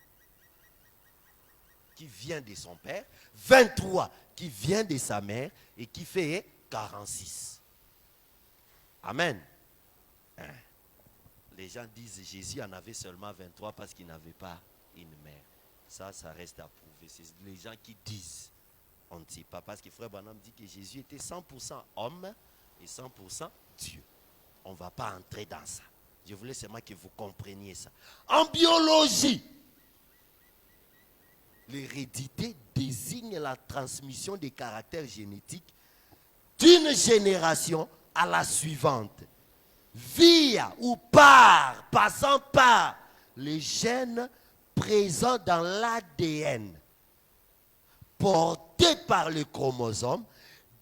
qui vient de son père, 23 qui vient de sa mère, et qui fait 46. Amen. Les gens disent Jésus en avait seulement 23 parce qu'il n'avait pas une mère. Ça reste à prouver. C'est les gens qui disent. On ne sait pas, parce que Frère Branham dit que Jésus était 100% homme et 100% Dieu. On ne va pas entrer dans ça. Je voulais seulement que vous compreniez ça. En biologie, l'hérédité désigne la transmission des caractères génétiques d'une génération à la suivante, via ou passant par les gènes présents dans l'ADN, portés par le chromosome,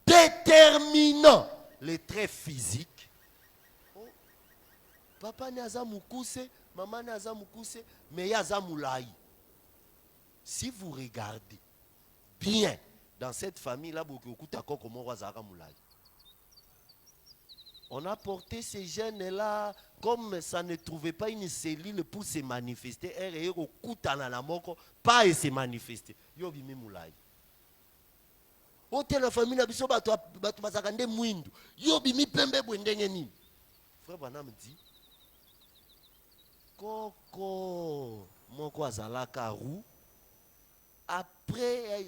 déterminant les traits physiques. Oh, papa naza mukuse, maman naza mukuse, mais yaza moulaï. Si vous regardez bien dans cette famille-là, on a porté ces gènes-là, comme ça ne trouvait pas une cellule pour se manifester, pas se manifester. Yobimi moulaï. Ote la famille na biso bato bazakande mwindu. Yobimi pembe bwendenge nini. Frère Branham dit Koko moko azalaka roux. Après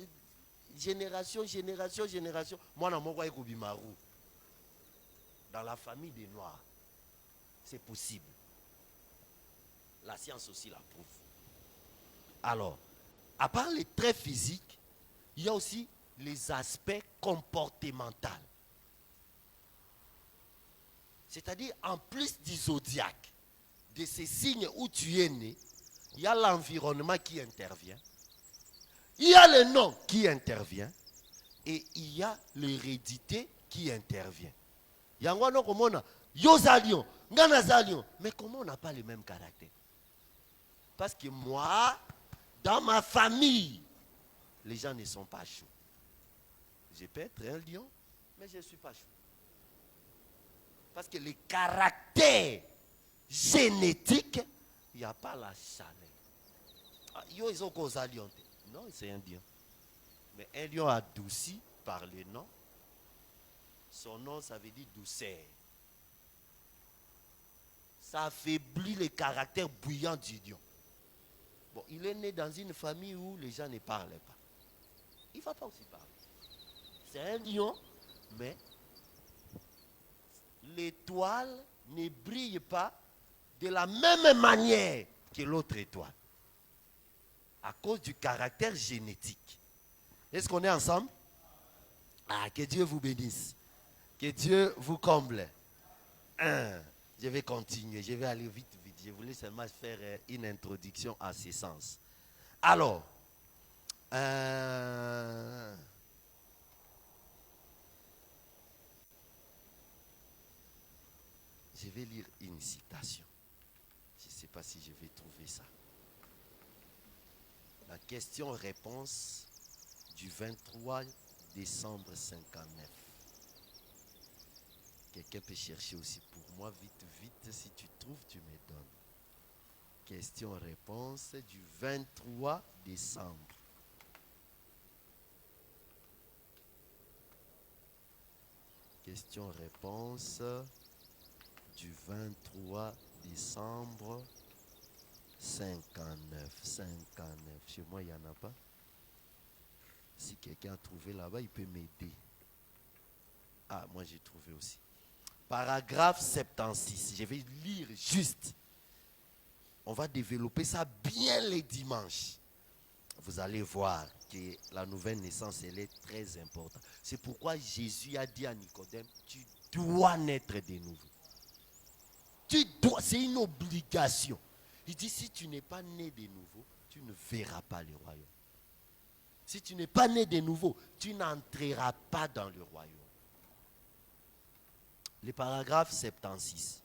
génération, moi na moko ekobima roux. Dans la famille des Noirs, c'est possible. La science aussi la prouve. Alors, à part les traits physiques, il y a aussi les aspects comportementaux. C'est-à-dire, en plus du zodiaque, de ces signes où tu es né, il y a l'environnement qui intervient, il y a le nom qui intervient, et il y a l'hérédité qui intervient. Il y a un comme Yozalion, Ganazalion, mais comment on n'a pas le même caractère? Parce que moi, dans ma famille, les gens ne sont pas chauds. Je peux être un lion, mais je ne suis pas chaud. Parce que le caractère génétique, il n'y a pas la chaleur. Ils ont causé un lion. Non, c'est un lion. Mais un lion adouci par le nom. Son nom, ça veut dire douceur. Ça affaiblit le caractère bouillant du lion. Bon, il est né dans une famille où les gens ne parlent pas. Il ne va pas aussi parler. C'est un lion, mais l'étoile ne brille pas de la même manière que l'autre étoile. À cause du caractère génétique. Est-ce qu'on est ensemble? Ah, que Dieu vous bénisse. Que Dieu vous comble. Je vais continuer, je vais aller vite. Je voulais seulement faire une introduction à ce sens. Alors, Je vais lire une citation. Je ne sais pas si je vais trouver ça. La question-réponse du 23 décembre 59. Quelqu'un peut chercher aussi pour moi, vite, vite. Si tu trouves, tu me donnes. Question-réponse du 23 décembre. Question-réponse du 23 décembre 59. 59. Chez moi, il n'y en a pas. Si quelqu'un a trouvé là-bas, il peut m'aider. Ah, moi j'ai trouvé aussi. Paragraphe 76. Je vais lire juste. On va développer ça bien les dimanches. Vous allez voir que la nouvelle naissance, elle est très importante. C'est pourquoi Jésus a dit à Nicodème, tu dois naître de nouveau. Tu dois, c'est une obligation. Il dit, si tu n'es pas né de nouveau, tu ne verras pas le royaume. Si tu n'es pas né de nouveau, tu n'entreras pas dans le royaume. Le paragraphe 76.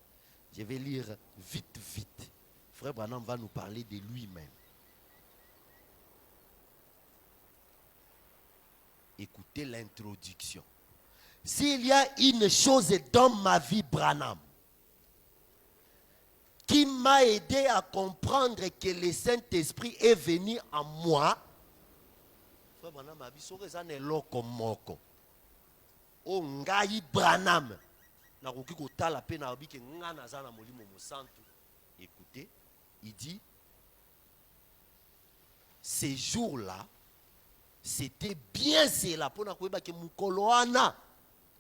Je vais lire vite, vite. Frère Branham va nous parler de lui-même. Écoutez l'introduction. S'il y a une chose dans ma vie, Branham, qui m'a aidé à comprendre que le Saint-Esprit est venu en moi, Frère Branham a dit, o ngai Branham. Écoutez, il dit, ces jours-là, c'était bien cela.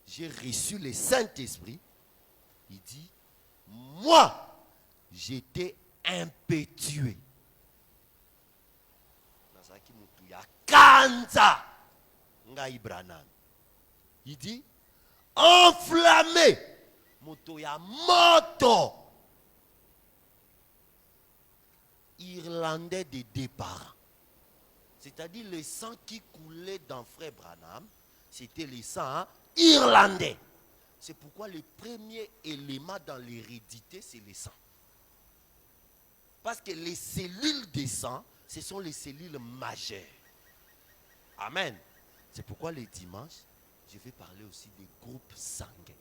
J'ai reçu le Saint-Esprit. Il dit, moi, j'étais impétueux. Il dit, enflammé. Moto. Irlandais de deux parents. C'est-à-dire le sang qui coulait dans Frère Branham, c'était le sang irlandais. C'est pourquoi le premier élément dans l'hérédité, c'est le sang. Parce que les cellules de sang, ce sont les cellules majeures. Amen. C'est pourquoi le dimanche, je vais parler aussi des groupes sanguins.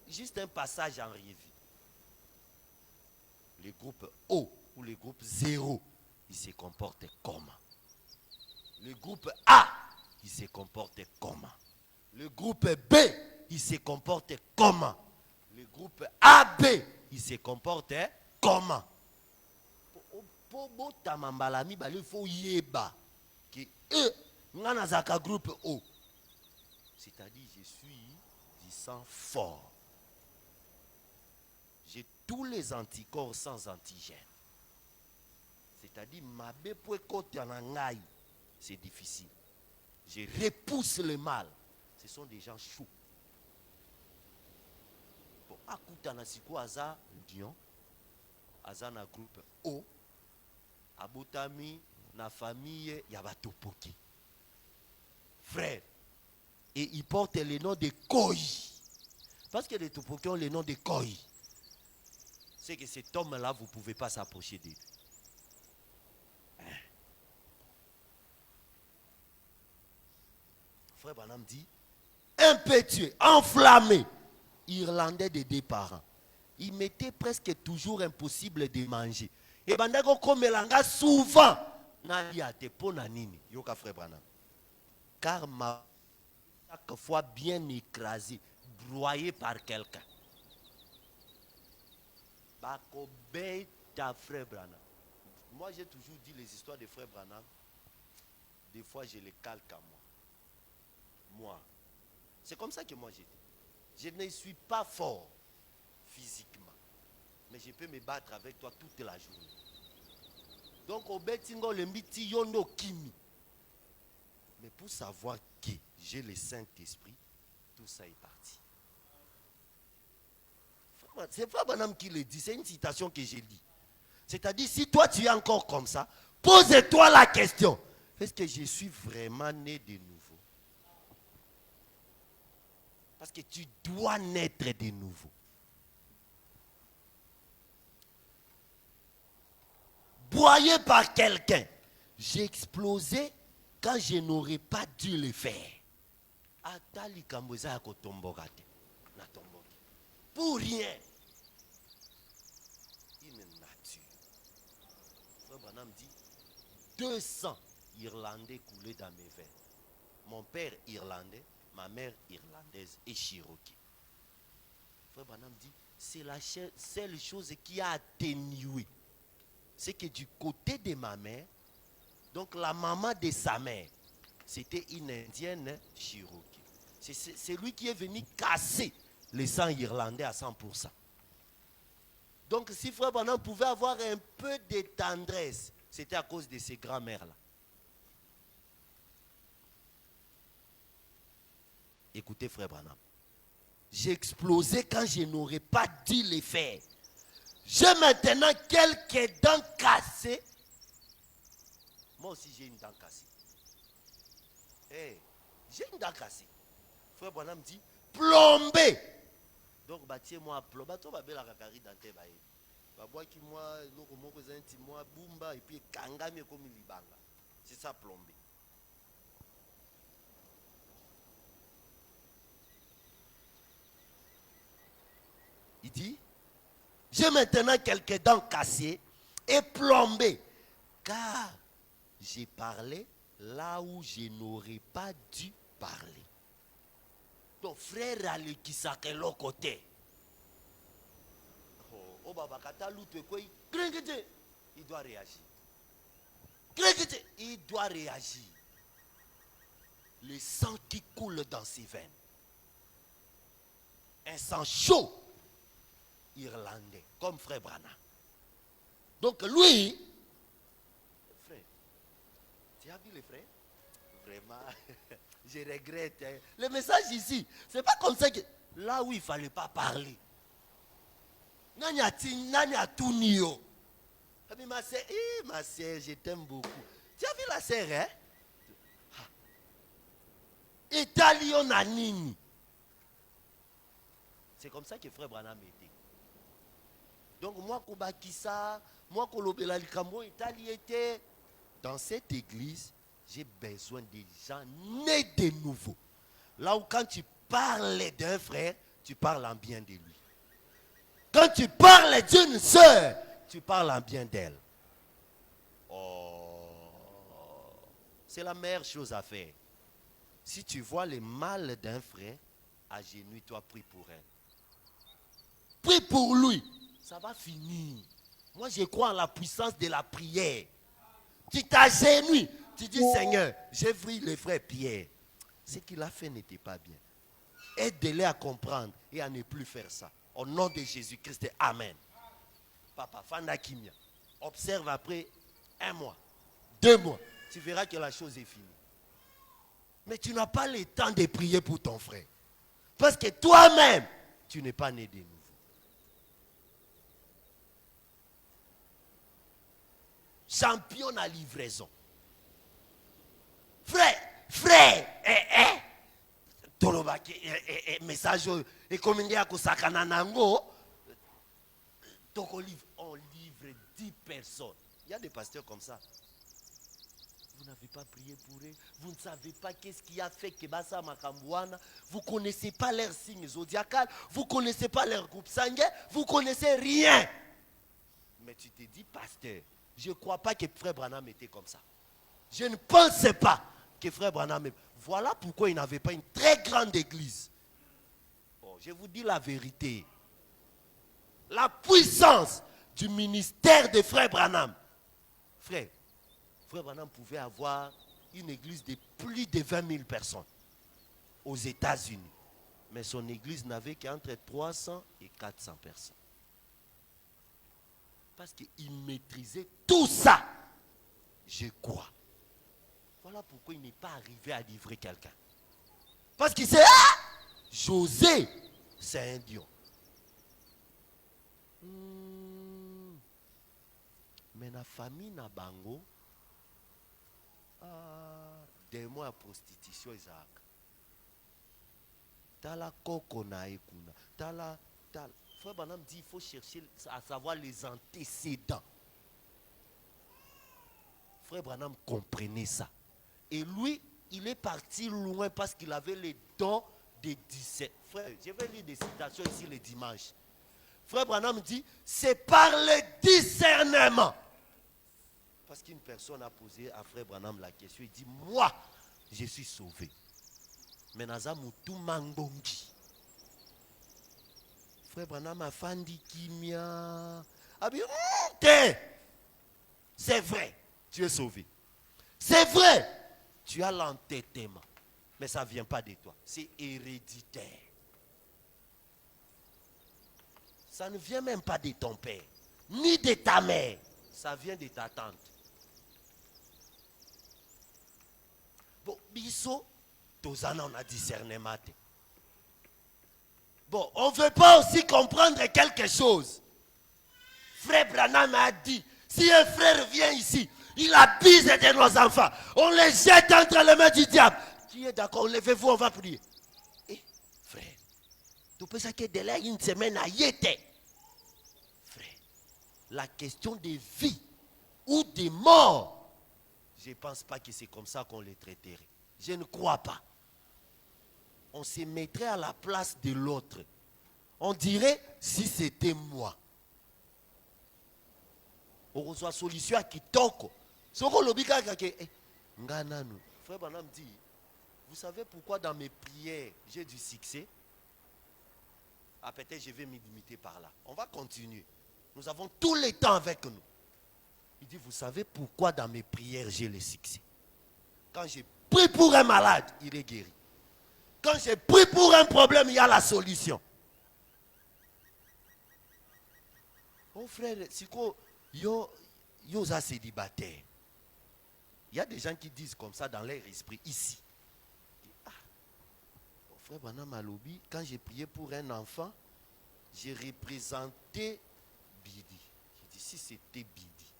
Juste un passage en revue. Le groupe O ou le groupe 0, il se comporte comment? Le groupe A, il se comporte comment? Le groupe B, il se comporte comment? Le groupe AB, il se comporte comment? Pour botamambalami, il faut yeba que eux, nous groupe O. C'est-à-dire, je suis du sang fort. J'ai tous les anticorps sans antigène. C'est-à-dire, ma bépoué côté en angaï. C'est difficile. Je repousse le mal. Ce sont des gens chauds. Bon, akutana siko aza Dion, aza na groupe O, abotami na famille Yabatopoki. Frère, et il porte le nom de Koi. Parce que les Topoki ont le nom de Koi. C'est que cet homme-là, vous ne pouvez pas s'approcher de lui. Frère Branham dit, impétueux, enflammé, irlandais de deux parents. Il m'était presque toujours impossible de manger. Et bandako komelanga souvent. Naliate ponanini, yoka frère Branham. Car ma chaque fois bien écrasé, broyé par quelqu'un. Bakobé ta frère Branham. Moi j'ai toujours dit les histoires de frère Branham. Des fois je les calque à moi. Moi. C'est comme ça que moi j'ai dit. Je ne suis pas fort physiquement. Mais je peux me battre avec toi toute la journée. Donc au betingo le miti yondo kimi. Mais pour savoir que j'ai le Saint-Esprit, tout ça est parti. C'est pas Branham qui le dit, c'est une citation que j'ai dit. C'est-à-dire, si toi tu es encore comme ça, pose-toi la question. Est-ce que je suis vraiment né de nouveau? Parce que tu dois naître de nouveau. Broyé par quelqu'un. J'ai explosé quand je n'aurais pas dû le faire. Pour rien. Une nature. Frère Branham dit 200 Irlandais coulaient dans mes veines. Mon père irlandais, ma mère irlandaise et Cherokee. Frère Branham dit c'est la seule chose qui a atténué. C'est que du côté de ma mère, donc la maman de sa mère, c'était une indienne Cherokee. C'est lui qui est venu casser le sang irlandais à 100%. Donc si Frère Branham pouvait avoir un peu de tendresse, c'était à cause de ses grands-mères-là. Écoutez Frère Branham, j'ai explosé quand je n'aurais pas dû le faire. J'ai maintenant quelques dents cassées. Moi aussi j'ai une dent cassée. Hey, j'ai une dent cassée. Frère Branham dit plombé. Donc bâtissez-moi à plomb. Bato ba bela kakari dante ba ye. Ba bois qui moi loko moko zenti moi bumba et puis kangami comme libanga. C'est ça plombé. Il dit j'ai maintenant quelques dents cassées et plombées car j'ai parlé là où je n'aurais pas dû parler. Ton frère a le qui s'appelle l'autre côté. Oh baba kata loupe quoi, il doit réagir. Il doit réagir. Le sang qui coule dans ses veines. Un sang chaud irlandais, comme frère Branham. Donc lui, frère, tu as vu les frères? Vraiment, je regrette. Hein. Le message ici, c'est pas comme ça que là où il ne fallait pas parler. Nanya tout nio. Ma sœur, je t'aime beaucoup. Tu as vu la sœur, hein? Italien Nanini. C'est comme ça que frère Branham était. Donc moi, Kobakisa, moi, Kolobela Likambo, Italie était dans cette église. J'ai besoin des gens nés de nouveau. Là où quand tu parles d'un frère, tu parles en bien de lui. Quand tu parles d'une sœur, tu parles en bien d'elle. Oh, c'est la meilleure chose à faire. Si tu vois le mal d'un frère, agenouille-toi, prie pour elle. Prie pour lui. Ça va finir. Moi, je crois en la puissance de la prière. Tu t'agenouilles. Tu dis, Seigneur, j'ai vu le frère Pierre. Ce qu'il a fait n'était pas bien. Aide-les à comprendre et à ne plus faire ça. Au nom de Jésus-Christ, Amen. Papa, Fanda Kimia, observe après 1 mois, 2 mois. Tu verras que la chose est finie. Mais tu n'as pas le temps de prier pour ton frère. Parce que toi-même, tu n'es pas né de nouveau. Champion à livraison. Frère, tolobaki message et comme il y a kosakana nango, on livre 10 personnes. Il y a des pasteurs comme ça. Vous n'avez pas prié pour eux. Vous ne savez pas qu'est-ce qui a fait que Bassa Makambouana. Vous ne connaissez pas leur signe zodiacal. Vous ne connaissez pas leur groupe sanguin. Vous ne connaissez rien. Mais tu te dis, pasteur, je ne crois pas que frère Branham était comme ça. Je ne pensais pas que frère Branham... Voilà pourquoi il n'avait pas une très grande église. Oh, je vous dis la vérité. La puissance du ministère de frère Branham. Frère Branham pouvait avoir une église de plus de 20 000 personnes aux États-Unis. Mais son église n'avait qu'entre 300 et 400 personnes. Parce qu'il maîtrisait tout ça. Je crois. Voilà pourquoi il n'est pas arrivé à livrer quelqu'un. Parce qu'il sait, José, c'est un dieu. Mais la famille n'a bango. des mois à prostitution, Isaac. Tala koko na ekuna. Tala. Frère Branham dit il faut chercher à savoir les antécédents. Frère Branham comprenait ça. Et lui, il est parti loin parce qu'il avait les dons des 17. Frère, je vais lire des citations ici le dimanche. Frère Branham dit, c'est par le discernement. Parce qu'une personne a posé à Frère Branham la question, il dit, moi, je suis sauvé. Mais naza mutu mangongi. Frère Branham a fandi kimia. C'est vrai, tu es sauvé. C'est vrai, tu as l'entêtement. Mais ça ne vient pas de toi. C'est héréditaire. Ça ne vient même pas de ton père, ni de ta mère. Ça vient de ta tante. Bon, biso, tozana on a discernement. Bon, on ne veut pas aussi comprendre quelque chose. Frère Branham a dit, si un frère vient ici, il abuse de nos enfants, on les jette entre les mains du diable. Qui est d'accord? Levez-vous, on va prier. Eh, frère, tu peux savoir que de là une semaine à yété. Frère, la question de vie ou de mort, je ne pense pas que c'est comme ça qu'on les traiterait. Je ne crois pas. On se mettrait à la place de l'autre. On dirait si c'était moi. On reçoit solution à Kitoko. Frère Branham dit, vous savez pourquoi dans mes prières j'ai du succès? Ah, peut-être je vais m'imiter par là. On va continuer. Nous avons tout le temps avec nous. Il dit, vous savez pourquoi dans mes prières j'ai le succès? Quand je prie pour un malade, il est guéri. Quand je prie pour un problème, il y a la solution. Oh frère, c'est quoi? Yo a célibataire. Il y a des gens qui disent comme ça dans leur esprit ici. Ah, frère Branham Alobi, quand j'ai prié pour un enfant, j'ai représenté Bidi. J'ai dit, si c'était Bidi.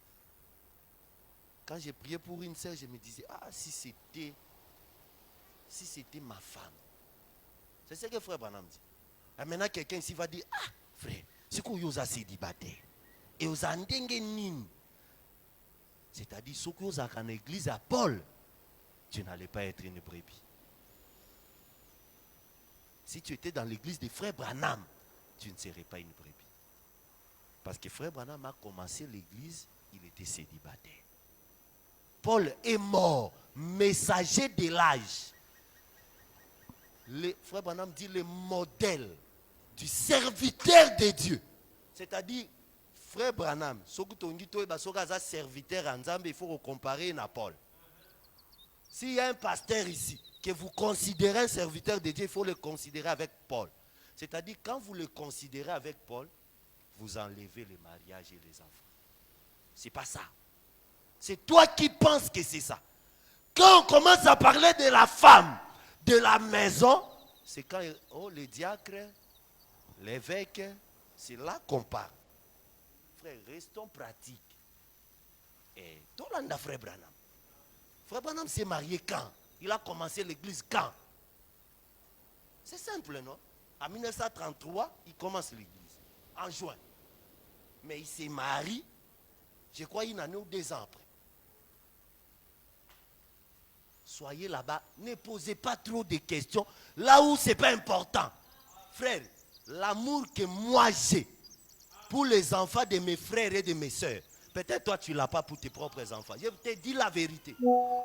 Quand j'ai prié pour une sœur, je me disais, ah, si c'était ma femme. C'est ce que frère Branham dit. Et maintenant, quelqu'un ici va dire, ah, frère, c'est quoi vous avez célibataire? Et vous avez nini? C'est-à-dire, ce que vous avez en église à Paul, tu n'allais pas être une brebis. Si tu étais dans l'église de frère Branham, tu ne serais pas une brebis. Parce que frère Branham a commencé l'église, il était célibataire. Paul est mort, messager de l'âge. Frère Branham dit le modèle du serviteur de Dieu. C'est-à-dire, frère Branham, serviteur en Zambie, il faut comparer à Paul. S'il y a un pasteur ici que vous considérez un serviteur de Dieu, il faut le considérer avec Paul. C'est-à-dire, quand vous le considérez avec Paul, vous enlevez le mariage et les enfants. C'est pas ça. C'est toi qui penses que c'est ça. Quand on commence à parler de la femme, de la maison, c'est quand les diacres, l'évêque, c'est là qu'on parle. Frère, restons pratiques. Et Tolanda, frère Branham. Frère Branham s'est marié quand? Il a commencé l'église quand? C'est simple, non? En 1933, il commence l'église. En juin. Mais il s'est marié, je crois, une année ou 2 ans après. Soyez là-bas, ne posez pas trop de questions là où ce n'est pas important. Frère, l'amour que moi j'ai pour les enfants de mes frères et de mes soeurs, peut-être toi tu ne l'as pas pour tes propres enfants. Je te dis la vérité.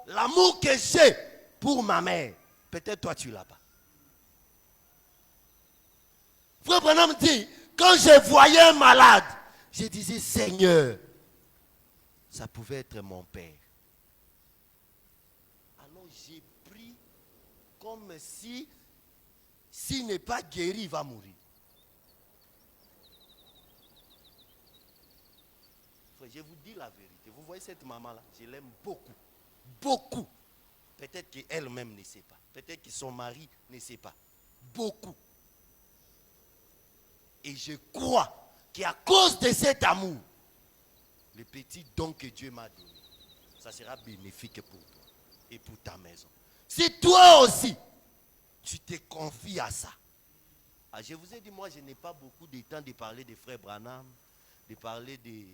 L'amour que j'ai pour ma mère, peut-être toi tu ne l'as pas. Frère Branham dit, quand je voyais un malade, je disais, Seigneur, ça pouvait être mon père. Alors j'ai pris comme si, s'il n'est pas guéri, il va mourir. Frère, je vous dis la vérité. Vous voyez cette maman-là, je l'aime beaucoup. Beaucoup. Peut-être qu'elle-même ne sait pas. Peut-être que son mari ne sait pas. Beaucoup. Et je crois qu'à cause de cet amour, le petit don que Dieu m'a donné, ça sera bénéfique pour toi et pour ta maison. Si toi aussi, tu te confies à ça. Ah, je vous ai dit, moi, je n'ai pas beaucoup de temps de parler des frères Branham, de parler de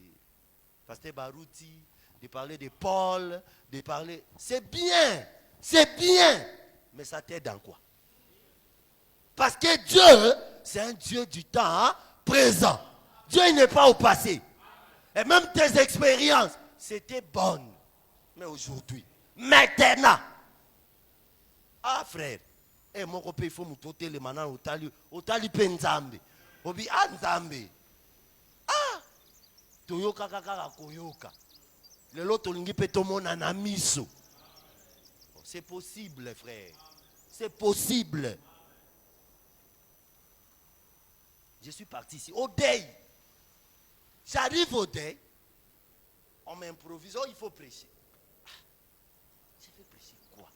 Pasteur Barouti, de parler de Paul, de parler... C'est bien, mais ça t'aide en quoi? Parce que Dieu, c'est un Dieu du temps présent. Dieu, il n'est pas au passé. Et même tes expériences, c'était bonnes. Mais aujourd'hui, maintenant, ah frère, et mon copain, il faut me toter les manas au tali penzambe. Obi anzambe. Ah, toyoka kaka koyoka. Le lot tolingi pe tomona na miso. C'est possible, frère. C'est possible. Je suis parti ici. Au deuil. J'arrive au deuil. On m'improvise. Oh, il faut prêcher. Ah, je vais prêcher quoi?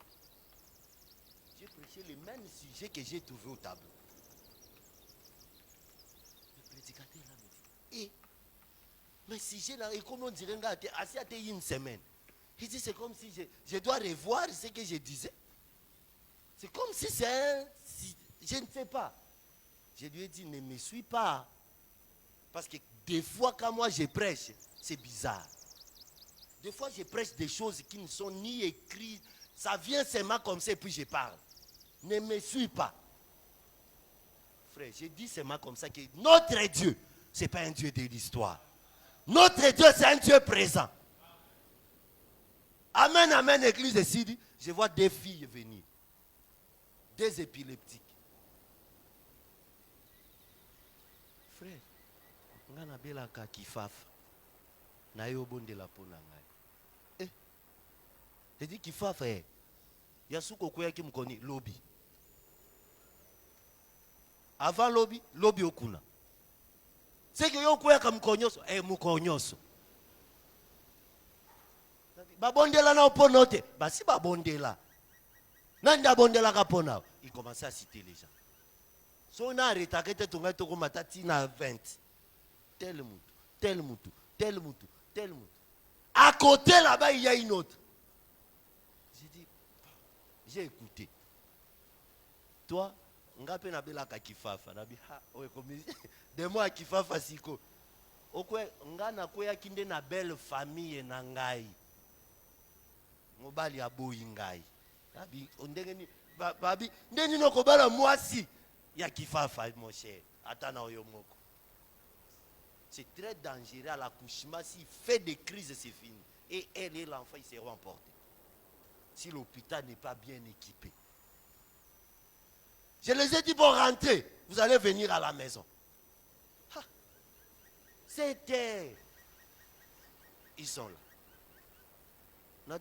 J'ai prêché les mêmes sujets que j'ai trouvés au tableau. Le prédicateur là me dit, mais sujet là, et comme on dirait, assis à une semaine. Il dit, c'est comme si je dois revoir ce que je disais. C'est comme si c'est un... je ne sais pas. Je lui ai dit, ne me suis pas. Parce que des fois, quand moi je prêche, c'est bizarre. Des fois, je prêche des choses qui ne sont ni écrites. Ça vient seulement comme ça et puis je parle. Ne me suis pas. Frère, je dis seulement comme ça que notre Dieu, ce n'est pas un Dieu de l'histoire. Notre Dieu, c'est un Dieu présent. Amen, amen, église de Sidi. Je vois des filles venir. Des épileptiques. Frère, ngana bela ka kifafa. Na yo bonde la pona ngai. Te dit kifafa Yasuko koya ki mkoni lobby. Avant lobby okuna. C'est que yo koya ka mkonyoso, mkonyoso. Babondela na oponote, si babondela. Nanda bondela ka pona. Il commençait à citer les gens. So on a arrêté que tu vas te matati na 20. Tel moutou. À côté là-bas, il y a une autre. J'ai dit, j'ai écouté. Toi, ngape na bela ka kifafa. Nabi ha, oe komi. De moi kifafa siko. Okwe ngana koya kinde na belle famille na ngai. Mobali aboyi ngai. Nabi ondengeni babi ndeni noko bala mwasi ya kifafa mon cher. Atana oyo moko. C'est très dangereux à l'accouchement. S'il fait des crises, c'est fini. Et elle et l'enfant, ils seront emportés. Si l'hôpital n'est pas bien équipé. Je les ai dit, bon, rentrez. Vous allez venir à la maison. C'était... Ils sont là. Ça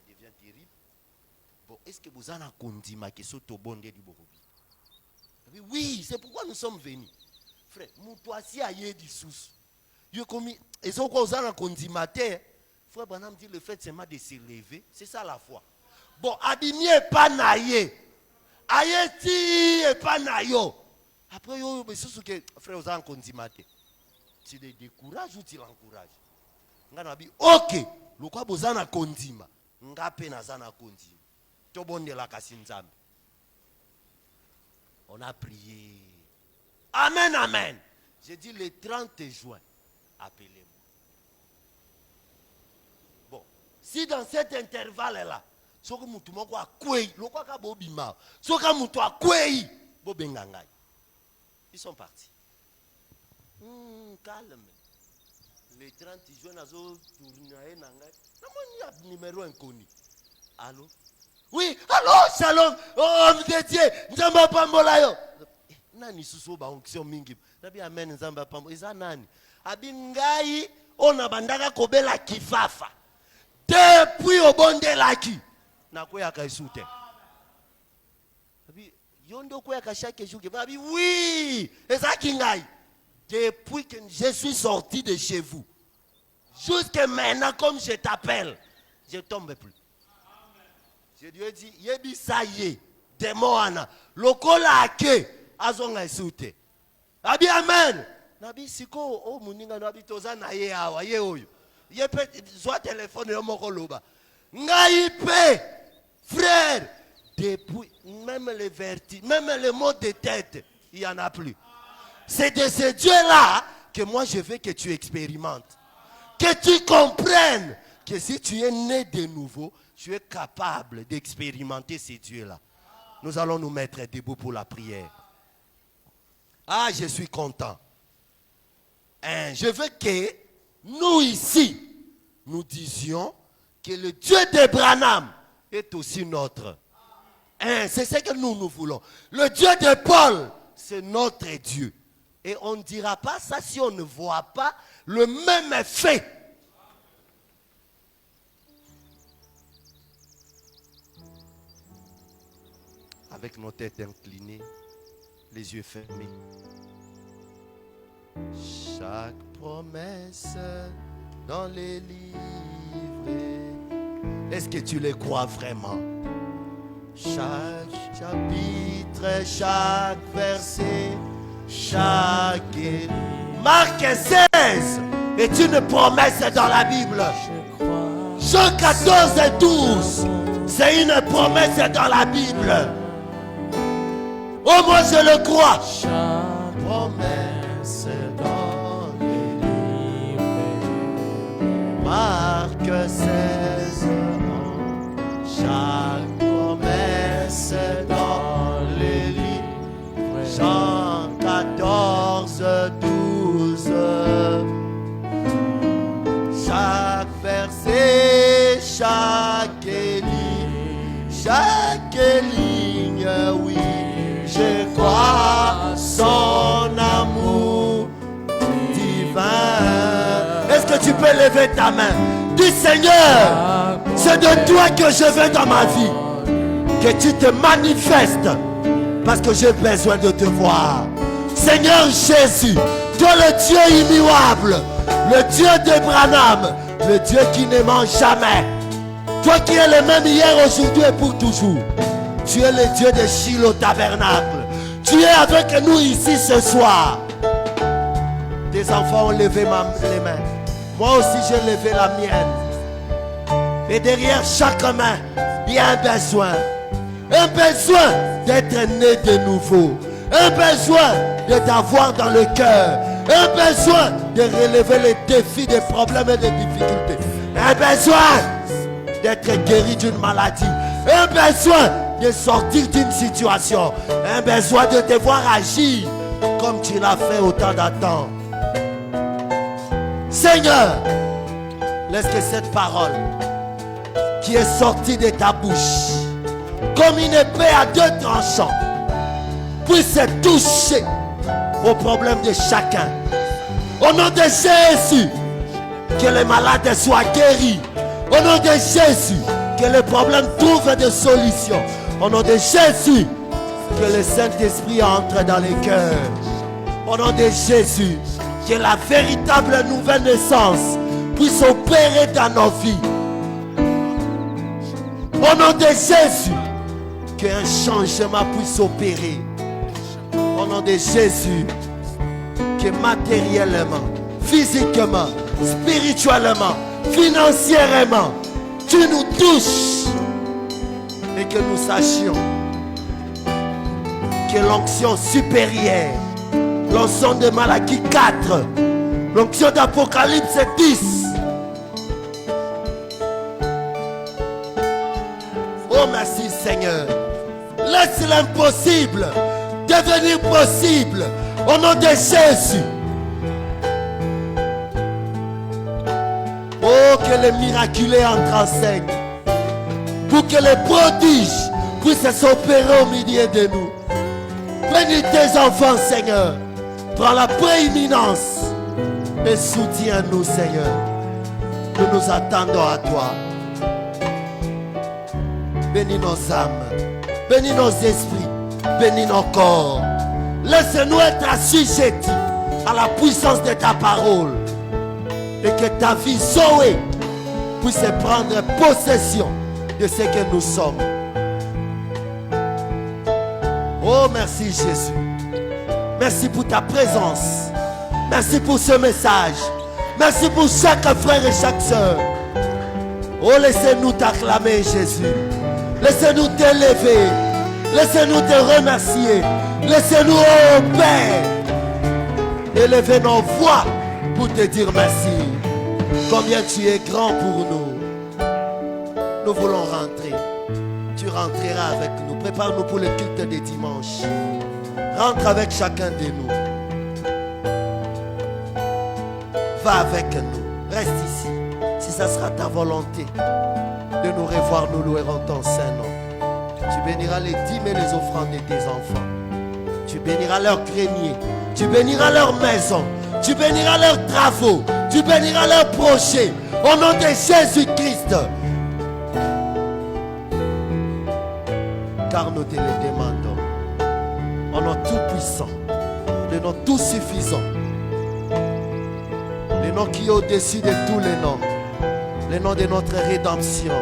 devient terrible. Bon, est-ce que vous en avez condimé que ce tobondé du Borobi? Oui, c'est pourquoi nous sommes venus. Frère, Moutouassi a yé du sous. Yo commis, et ce qu'on vous a condimé, frère Branham dit le fait seulement de se lever, c'est ça la foi. Bon, abimi et pas naïe. Aïe ti et pas naïo. Après, yo, mais c'est ce que frère vous a condimé. Tu le décourages ou tu l'encourages? Nganabi, ok, le quoi vous a condimé. Ngape na zana condimé. Tobonde la kasinzambe. On a prié. Amen, amen. J'ai dit le 30 juin, appelez-moi. Bon, si dans cet intervalle-là, ils sont partis. Calme. Le 30 juin, ils ont numéro inconnu. Allô? Oui, allô, shalom. Oh, Dieu, Nzamba Pambolayo. Nani suso ba onction mingi. Nabi amen Nzamba Pambo. Eza nani? Abi ngai ona bandaka kobela kifafa. Depuis obonde laki. Na koya ka isute. Abi yondo koya ka chaque jour. Abi oui, eza kingai. Depuis que je suis sorti de chez vous. Jusqu'à maintenant comme je t'appelle, je tombe plus. Je lui ai dit, yebi sa ye, demoana, lokola ake, azonga esute. Abi amen. Nabi siko, o muninga nabi toza na ye awa, ye oyo. Je peux soit téléphone et mon roloba. Ngaïpe, frère, depuis même les vertiges, même les maux de tête, il n'y en a plus. C'est de ce Dieu-là que moi je veux que tu expérimentes. Que tu comprennes que si tu es né de nouveau, tu es capable d'expérimenter ces dieux-là. Nous allons nous mettre debout pour la prière. Ah, je suis content. Je veux que nous ici, nous disions que le Dieu d'Abraham est aussi notre. C'est ce que nous voulons. Le Dieu de Paul, c'est notre Dieu. Et on ne dira pas ça si on ne voit pas le même effet. Avec nos têtes inclinées, les yeux fermés. Chaque promesse dans les livres, est-ce que tu les crois vraiment? Chaque chapitre, chaque verset, chaque... Marc 16 est une promesse dans la Bible. Jean 14 et 12, c'est une promesse dans la Bible. Oh, moi je le crois. Chaque promesse dans les livres. Marc 16, chaque promesse dans les livres. Jean 14, 12. Chaque verset, chaque ligne, oui. Je crois son amour divin. Est-ce que tu peux lever ta main? Dis Seigneur, c'est de toi que je veux dans ma vie. Que tu te manifestes parce que j'ai besoin de te voir. Seigneur Jésus, toi le Dieu immuable, le Dieu d'Abraham, le Dieu qui ne ment jamais. Toi qui es le même hier, aujourd'hui et pour toujours. Tu es le Dieu de Shiloh Tabernacle. Tu es avec nous ici ce soir. Tes enfants ont levé les mains. Moi aussi j'ai levé la mienne. Et derrière chaque main, il y a un besoin. Un besoin d'être né de nouveau. Un besoin de t'avoir dans le cœur. Un besoin de relever les défis, des problèmes et des difficultés. Un besoin d'être guéri d'une maladie. Un besoin de sortir d'une situation. Un besoin de te voir agir comme tu l'as fait autant d'antan. Seigneur, laisse que cette parole qui est sortie de ta bouche comme une épée à deux tranchants puisse toucher aux problèmes de chacun. Au nom de Jésus, que les malades soient guéris. Au nom de Jésus, que les problèmes trouvent des solutions. Au nom de Jésus, que le Saint-Esprit entre dans les cœurs. Au nom de Jésus, que la véritable nouvelle naissance puisse opérer dans nos vies. Au nom de Jésus, qu'un changement puisse opérer. Au nom de Jésus, que matériellement, physiquement, spirituellement, financièrement, tu nous touches et que nous sachions que l'onction supérieure, l'onction de Malachie 4, l'onction d'Apocalypse 10, oh merci Seigneur, laisse l'impossible devenir possible au nom de Jésus. Oh, que les miraculés entrent en scène pour que les prodiges puissent s'opérer au milieu de nous. Bénis tes enfants, Seigneur. Prends la prééminence et soutiens-nous, Seigneur. Nous nous attendons à toi. Bénis nos âmes, bénis nos esprits, bénis nos corps. Laisse-nous être assujettis à la puissance de ta parole. Et que ta vie Zoé puisse prendre possession de ce que nous sommes. Oh merci Jésus. Merci pour ta présence. Merci pour ce message. Merci pour chaque frère et chaque soeur. Oh, laissez-nous t'acclamer, Jésus. Laissez-nous t'élever. Laissez-nous te remercier. Laissez-nous, oh Père, élever nos voix pour te dire merci. Combien tu es grand pour nous. Nous voulons rentrer. Tu rentreras avec nous. Prépare-nous pour le culte des dimanches. Rentre avec chacun de nous. Va avec nous. Reste ici. Si ça sera ta volonté de nous revoir, nous louerons ton Saint-Nom. Tu béniras les dîmes et les offrandes de tes enfants. Tu béniras leurs greniers. Tu béniras leurs maisons. Tu béniras leurs travaux. Tu béniras leurs projets. Au nom de Jésus-Christ. Car nous te le demandons. Au nom tout-puissant. Le nom tout-suffisant. Le nom qui est au-dessus de tous les noms. Le nom de notre rédemption.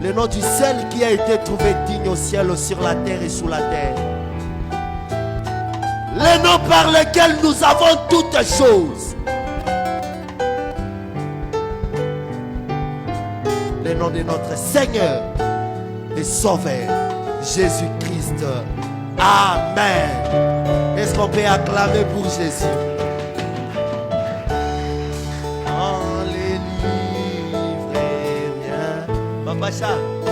Le nom du seul qui a été trouvé digne au ciel, sur la terre et sous la terre. Le nom par lequel nous avons toutes choses. Le nom de notre Seigneur et Sauveur, Jésus-Christ. Amen. Est-ce qu'on peut acclamer pour Jésus? Papa Charles.